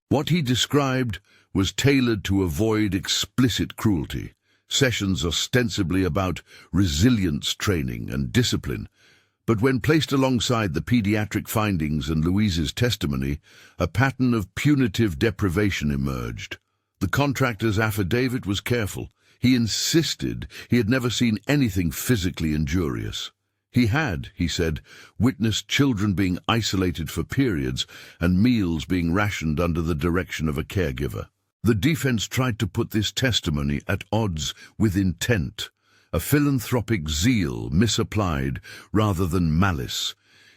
What he described was tailored to avoid explicit cruelty, sessions ostensibly about resilience training and discipline, but when placed alongside the pediatric findings and Louise's testimony, a pattern of punitive deprivation emerged. The contractor's affidavit was careful. He insisted he had never seen anything physically injurious. He had, he said, witnessed children being isolated for periods and meals being rationed under the direction of a caregiver. The defense tried to put this testimony at odds with intent, a philanthropic zeal misapplied rather than malice.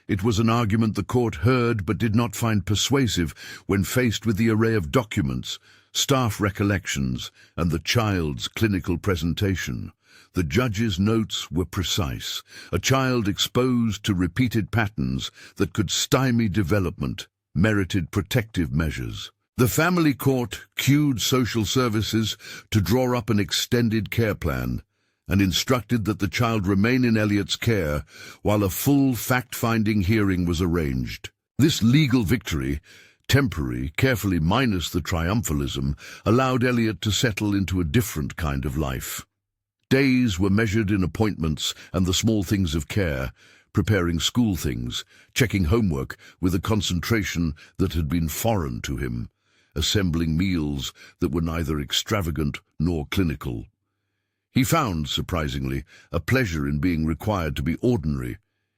It was an argument the court heard but did not find persuasive when faced with the array of documents, staff recollections, and the child's clinical presentation. The judge's notes were precise. A child exposed to repeated patterns that could stymie development merited protective measures. The family court cued social services to draw up an extended care plan and instructed that the child remain in Elliot's care while a full fact-finding hearing was arranged. This legal victory, temporary, carefully minus the triumphalism, allowed Elliot to settle into a different kind of life. Days were measured in appointments and the small things of care, preparing school things, checking homework with a concentration that had been foreign to him, assembling meals that were neither extravagant nor clinical. He found, surprisingly, a pleasure in being required to be ordinary.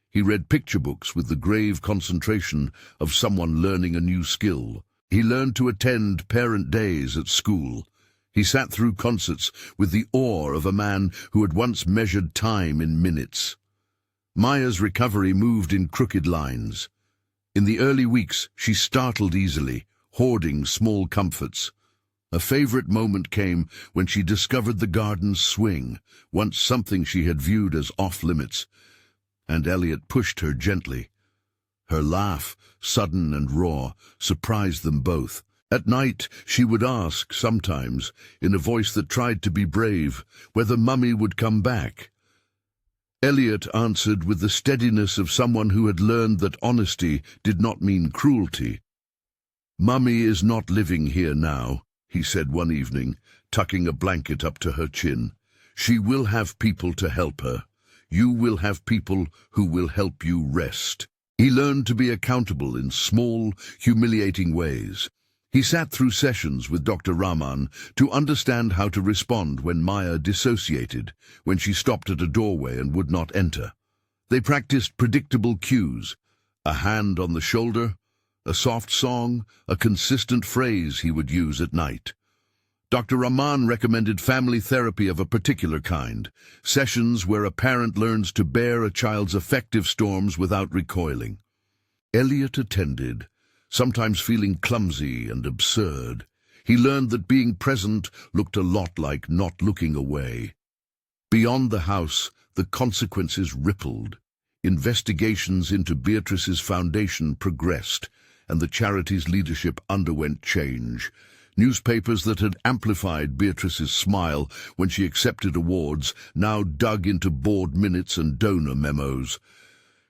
He read picture books with the grave concentration of someone learning a new skill. He learned to attend parent days at school. He sat through concerts with the awe of a man who had once measured time in minutes. Maya's recovery moved in crooked lines. In the early weeks, she startled easily, hoarding small comforts. A favorite moment came when she discovered the garden's swing, once something she had viewed as off-limits, and Elliot pushed her gently. Her laugh, sudden and raw, surprised them both. At night, she would ask, sometimes, in a voice that tried to be brave, whether Mummy would come back. Elliot answered with the steadiness of someone who had learned that honesty did not mean cruelty. "Mummy is not living here now," he said one evening, tucking a blanket up to her chin. "She will have people to help her. You will have people who will help you rest." He learned to be accountable in small, humiliating ways. He sat through sessions with Dr. Rahman to understand how to respond when Maya dissociated, when she stopped at a doorway and would not enter. They practiced predictable cues, a hand on the shoulder, a soft song, a consistent phrase he would use at night. Dr. Rahman recommended family therapy of a particular kind, sessions where a parent learns to bear a child's affective storms without recoiling. Elliot attended, sometimes feeling clumsy and absurd. He learned that being present looked a lot like not looking away. Beyond the house, the consequences rippled. Investigations into Beatrice's foundation progressed, and the charity's leadership underwent change. Newspapers that had amplified Beatrice's smile when she accepted awards now dug into board minutes and donor memos.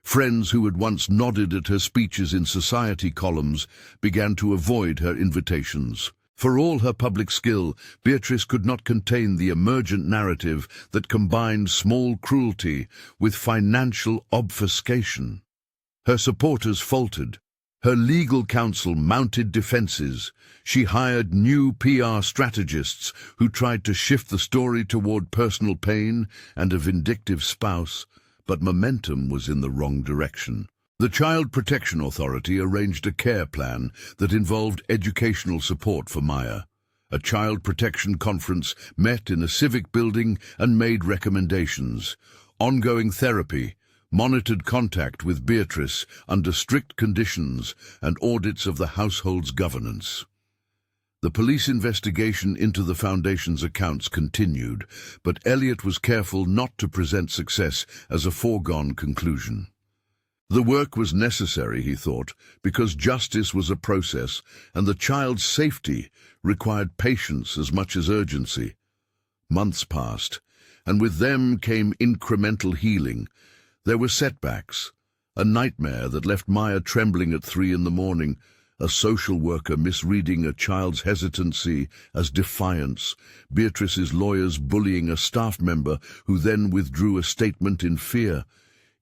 Friends who had once nodded at her speeches in society columns began to avoid her invitations. For all her public skill, Beatrice could not contain the emergent narrative that combined small cruelty with financial obfuscation. Her supporters faltered. Her legal counsel mounted defenses. She hired new PR strategists who tried to shift the story toward personal pain and a vindictive spouse, but momentum was in the wrong direction. The Child Protection Authority arranged a care plan that involved educational support for Maya. A child protection conference met in a civic building and made recommendations. Ongoing therapy, monitored contact with Beatrice under strict conditions, and audits of the household's governance. The police investigation into the foundation's accounts continued, but Elliot was careful not to present success as a foregone conclusion. The work was necessary, he thought, because justice was a process, and the child's safety required patience as much as urgency. Months passed, and with them came incremental healing. There were setbacks, a nightmare that left Maya trembling at 3 a.m, a social worker misreading a child's hesitancy as defiance, Beatrice's lawyers bullying a staff member who then withdrew a statement in fear.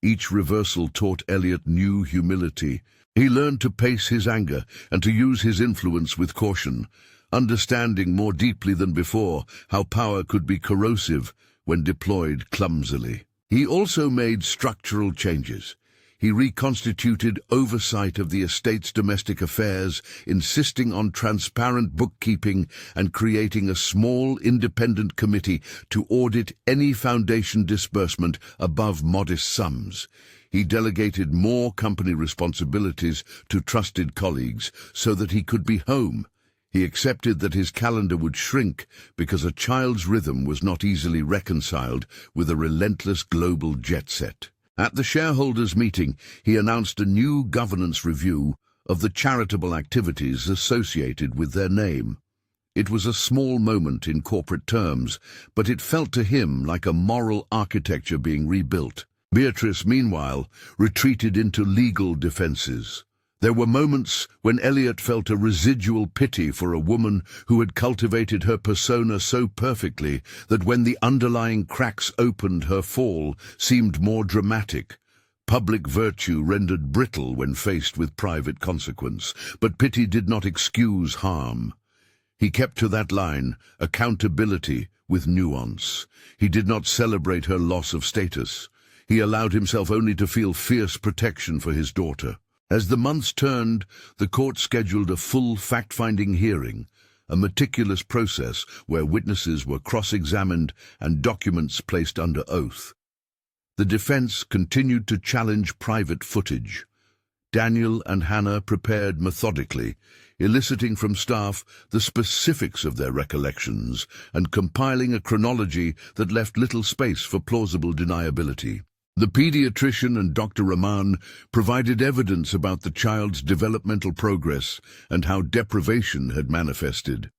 Each reversal taught Elliot new humility. He learned to pace his anger and to use his influence with caution, understanding more deeply than before how power could be corrosive when deployed clumsily. He also made structural changes. He reconstituted oversight of the estate's domestic affairs, insisting on transparent bookkeeping and creating a small independent committee to audit any foundation disbursement above modest sums. He delegated more company responsibilities to trusted colleagues so that he could be home. He accepted that his calendar would shrink because a child's rhythm was not easily reconciled with a relentless global jet set. At the shareholders' meeting, he announced a new governance review of the charitable activities associated with their name. It was a small moment in corporate terms, but it felt to him like a moral architecture being rebuilt. Beatrice, meanwhile, retreated into legal defenses. There were moments when Elliot felt a residual pity for a woman who had cultivated her persona so perfectly that when the underlying cracks opened, her fall seemed more dramatic. Public virtue rendered brittle when faced with private consequence, but pity did not excuse harm. He kept to that line, accountability with nuance. He did not celebrate her loss of status. He allowed himself only to feel fierce protection for his daughter. As the months turned, the court scheduled a full fact-finding hearing, a meticulous process where witnesses were cross-examined and documents placed under oath. The defense continued to challenge private footage. Daniel and Hannah prepared methodically, eliciting from staff the specifics of their recollections and compiling a chronology that left little space for plausible deniability. The pediatrician and Dr. Rahman provided evidence about the child's developmental progress and how deprivation had manifested.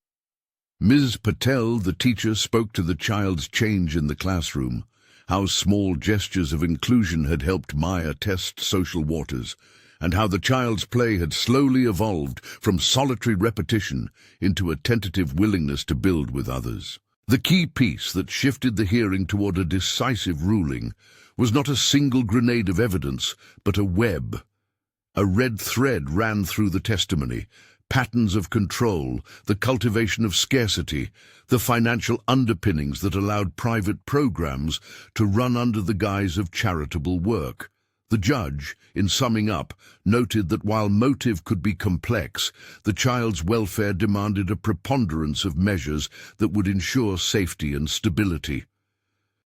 Ms. Patel, the teacher, spoke to the child's change in the classroom, how small gestures of inclusion had helped Maya test social waters, and how the child's play had slowly evolved from solitary repetition into a tentative willingness to build with others. The key piece that shifted the hearing toward a decisive ruling was not a single grenade of evidence, but a web. A red thread ran through the testimony, patterns of control, the cultivation of scarcity, the financial underpinnings that allowed private programs to run under the guise of charitable work. The judge, in summing up, noted that while motive could be complex, the child's welfare demanded a preponderance of measures that would ensure safety and stability.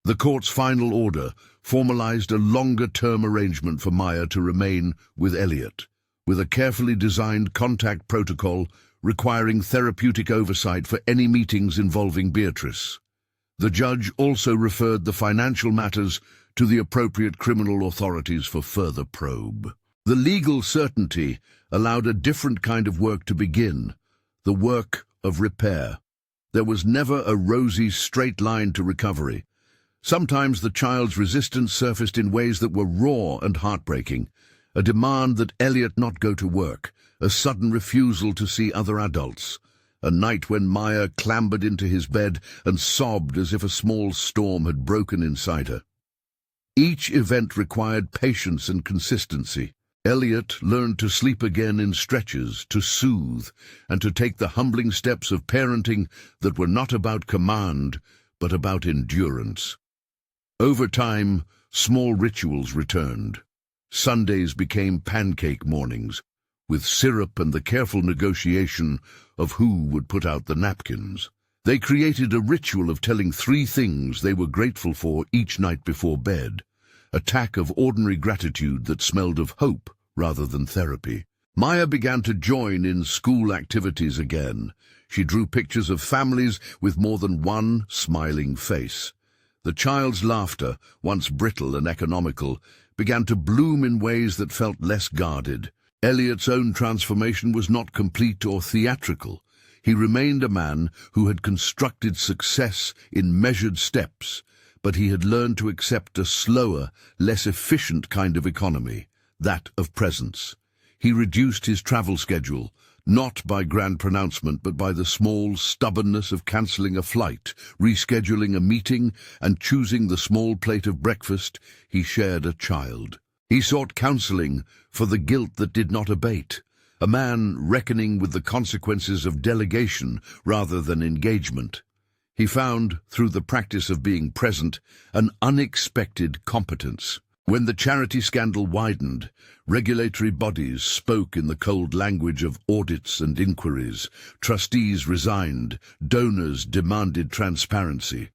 The court's final order formalized a longer-term arrangement for Maya to remain with Elliot, with a carefully designed contact protocol requiring therapeutic oversight for any meetings involving Beatrice. The judge also referred the financial matters to the appropriate criminal authorities for further probe. The legal certainty allowed a different kind of work to begin, the work of repair. There was never a rosy, straight line to recovery. Sometimes the child's resistance surfaced in ways that were raw and heartbreaking. A demand that Elliot not go to work, a sudden refusal to see other adults, a night when Maya clambered into his bed and sobbed as if a small storm had broken inside her. Each event required patience and consistency. Elliot learned to sleep again in stretches, to soothe, and to take the humbling steps of parenting that were not about command, but about endurance. Over time, small rituals returned. Sundays became pancake mornings, with syrup and the careful negotiation of who would put out the napkins. They created a ritual of telling 3 things they were grateful for each night before bed, a tack of ordinary gratitude that smelled of hope rather than therapy. Maya began to join in school activities again. She drew pictures of families with more than one smiling face. The child's laughter, once brittle and economical, began to bloom in ways that felt less guarded. Elliot's own transformation was not complete or theatrical. He remained a man who had constructed success in measured steps, but he had learned to accept a slower, less efficient kind of economy, that of presence. He reduced his travel schedule, not by grand pronouncement, but by the small stubbornness of cancelling a flight, rescheduling a meeting, and choosing the small plate of breakfast. He shared a child. He sought counseling for the guilt that did not abate, a man reckoning with the consequences of delegation rather than engagement. He found, through the practice of being present, an unexpected competence. When the charity scandal widened, regulatory bodies spoke in the cold language of audits and inquiries. Trustees resigned. Donors demanded transparency.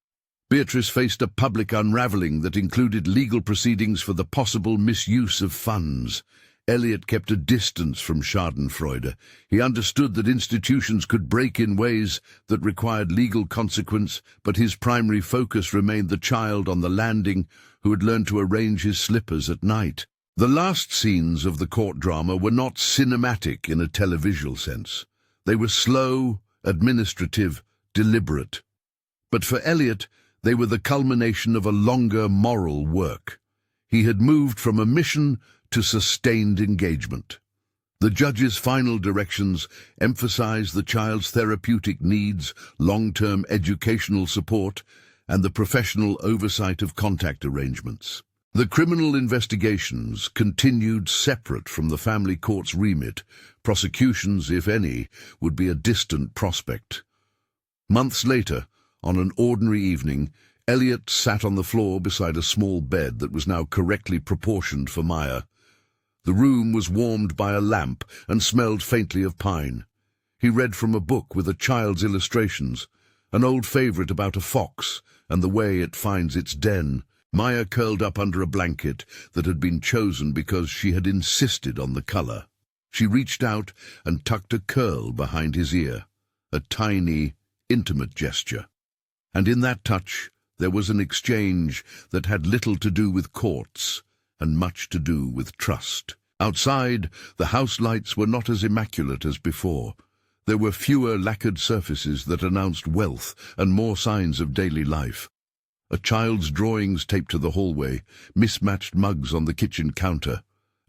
Beatrice faced a public unraveling that included legal proceedings for the possible misuse of funds. Elliot kept a distance from Schadenfreude. He understood that institutions could break in ways that required legal consequence, but his primary focus remained the child on the landing who had learned to arrange his slippers at night. The last scenes of the court drama were not cinematic in a televisual sense. They were slow, administrative, deliberate. But for Elliot, they were the culmination of a longer moral work. He had moved from a mission to sustained engagement. The judge's final directions emphasized the child's therapeutic needs, long-term educational support, and the professional oversight of contact arrangements. The criminal investigations continued separate from the family court's remit. Prosecutions, if any, would be a distant prospect. Months later, on an ordinary evening, Elliot sat on the floor beside a small bed that was now correctly proportioned for Maya. The room was warmed by a lamp and smelled faintly of pine. He read from a book with a child's illustrations, an old favorite about a fox and the way it finds its den. Maya curled up under a blanket that had been chosen because she had insisted on the color. She reached out and tucked a curl behind his ear, a tiny, intimate gesture. And in that touch, there was an exchange that had little to do with courts and much to do with trust. Outside, the house lights were not as immaculate as before. There were fewer lacquered surfaces that announced wealth and more signs of daily life. A child's drawings taped to the hallway, mismatched mugs on the kitchen counter,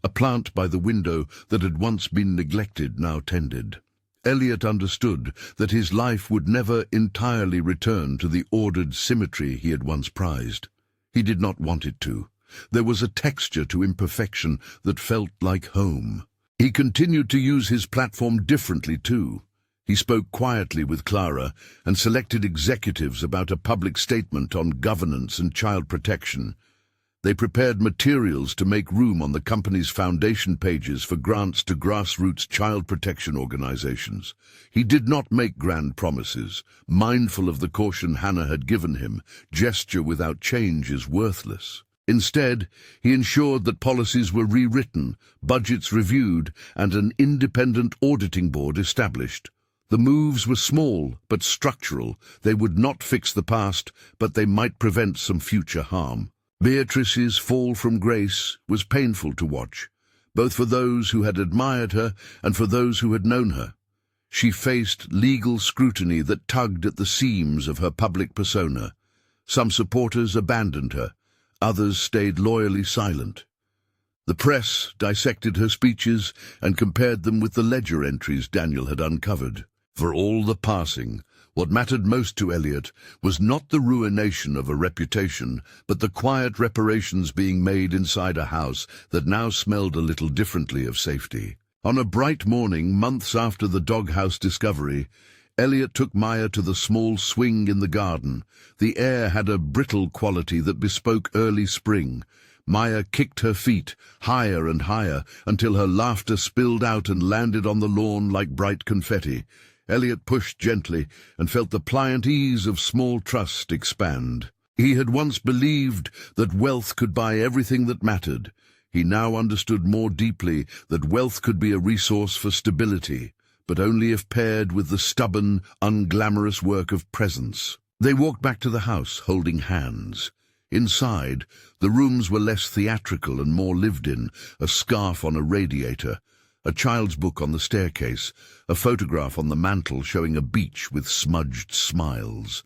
a plant by the window that had once been neglected now tended. Elliot understood that his life would never entirely return to the ordered symmetry he had once prized. He did not want it to. There was a texture to imperfection that felt like home. He continued to use his platform differently too. He spoke quietly with Clara and selected executives about a public statement on governance and child protection. They prepared materials to make room on the company's foundation pages for grants to grassroots child protection organizations. He did not make grand promises. Mindful of the caution Hannah had given him, gesture without change is worthless. Instead, he ensured that policies were rewritten, budgets reviewed, and an independent auditing board established. The moves were small but structural. They would not fix the past, but they might prevent some future harm. Beatrice's fall from grace was painful to watch, both for those who had admired her and for those who had known her. She faced legal scrutiny that tugged at the seams of her public persona. Some supporters abandoned her, others stayed loyally silent. The press dissected her speeches and compared them with the ledger entries Daniel had uncovered. For all the passing, what mattered most to Elliot was not the ruination of a reputation, but the quiet reparations being made inside a house that now smelled a little differently of safety. On a bright morning, months after the doghouse discovery, Elliot took Maya to the small swing in the garden. The air had a brittle quality that bespoke early spring. Maya kicked her feet, higher and higher, until her laughter spilled out and landed on the lawn like bright confetti. Elliot pushed gently and felt the pliant ease of small trust expand. He had once believed that wealth could buy everything that mattered. He now understood more deeply that wealth could be a resource for stability, but only if paired with the stubborn, unglamorous work of presence. They walked back to the house, holding hands. Inside, the rooms were less theatrical and more lived in, a scarf on a radiator, a child's book on the staircase, a photograph on the mantel showing a beach with smudged smiles.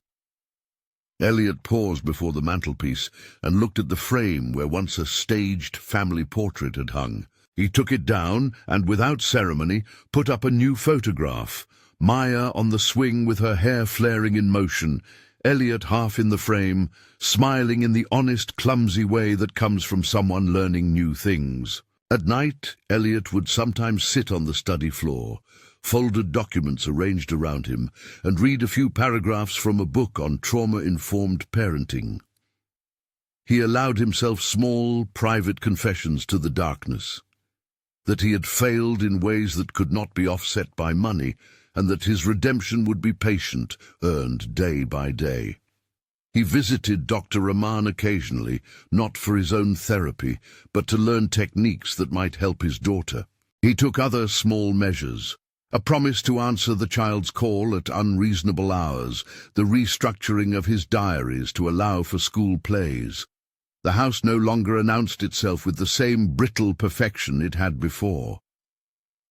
Elliot paused before the mantelpiece and looked at the frame where once a staged family portrait had hung. He took it down and, without ceremony, put up a new photograph. Maya on the swing with her hair flaring in motion, Elliot half in the frame, smiling in the honest, clumsy way that comes from someone learning new things. At night, Elliot would sometimes sit on the study floor, folded documents arranged around him, and read a few paragraphs from a book on trauma-informed parenting. He allowed himself small, private confessions to the darkness, that he had failed in ways that could not be offset by money, and that his redemption would be patient, earned day by day. He visited Dr. Rahman occasionally, not for his own therapy, but to learn techniques that might help his daughter. He took other small measures: a promise to answer the child's call at unreasonable hours, the restructuring of his diaries to allow for school plays. The house no longer announced itself with the same brittle perfection it had before.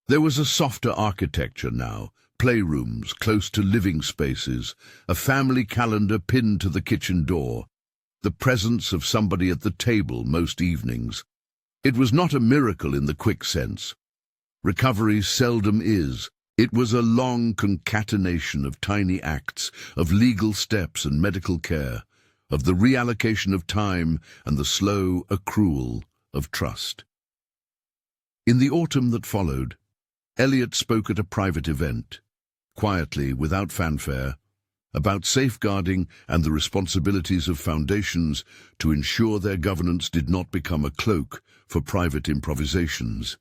There was a softer architecture now, playrooms close to living spaces, a family calendar pinned to the kitchen door, the presence of somebody at the table most evenings. It was not a miracle in the quick sense. Recovery seldom is. It was a long concatenation of tiny acts, of legal steps and medical care, of the reallocation of time and the slow accrual of trust. In the autumn that followed, Elliot spoke at a private event, quietly, without fanfare, about safeguarding and the responsibilities of foundations to ensure their governance did not become a cloak for private improvisations.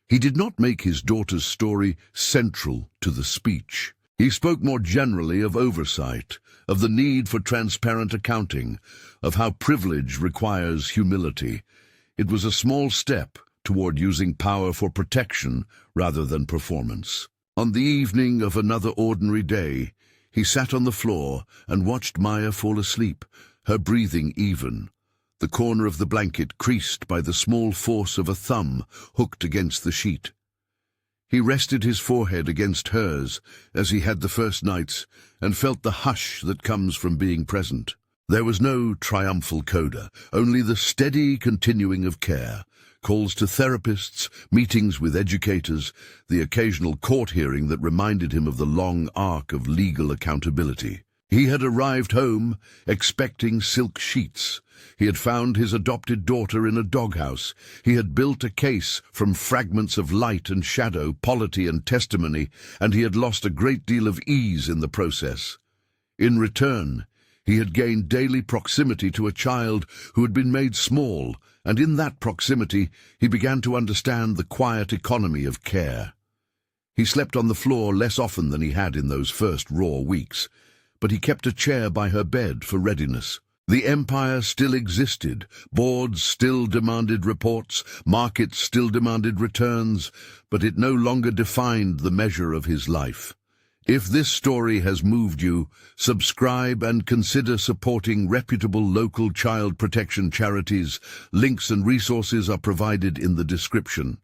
He did not make his daughter's story central to the speech. He spoke more generally of oversight, of the need for transparent accounting, of how privilege requires humility. It was a small step toward using power for protection rather than performance. On the evening of another ordinary day, he sat on the floor and watched Maya fall asleep, her breathing even, the corner of the blanket creased by the small force of a thumb hooked against the sheet. He rested his forehead against hers, as he had the first nights, and felt the hush that comes from being present. There was no triumphal coda, only the steady continuing of care, calls to therapists, meetings with educators, the occasional court hearing that reminded him of the long arc of legal accountability. He had arrived home expecting silk sheets, He had found his adopted daughter in a doghouse. He had built a case from fragments of light and shadow, polity and testimony, and he had lost a great deal of ease in the process. In return, he had gained daily proximity to a child who had been made small, and in that proximity he began to understand the quiet economy of care. He slept on the floor less often than he had in those first raw weeks, but he kept a chair by her bed for readiness. The empire still existed, boards still demanded reports, markets still demanded returns, but it no longer defined the measure of his life. If this story has moved you, subscribe and consider supporting reputable local child protection charities. Links and resources are provided in the description.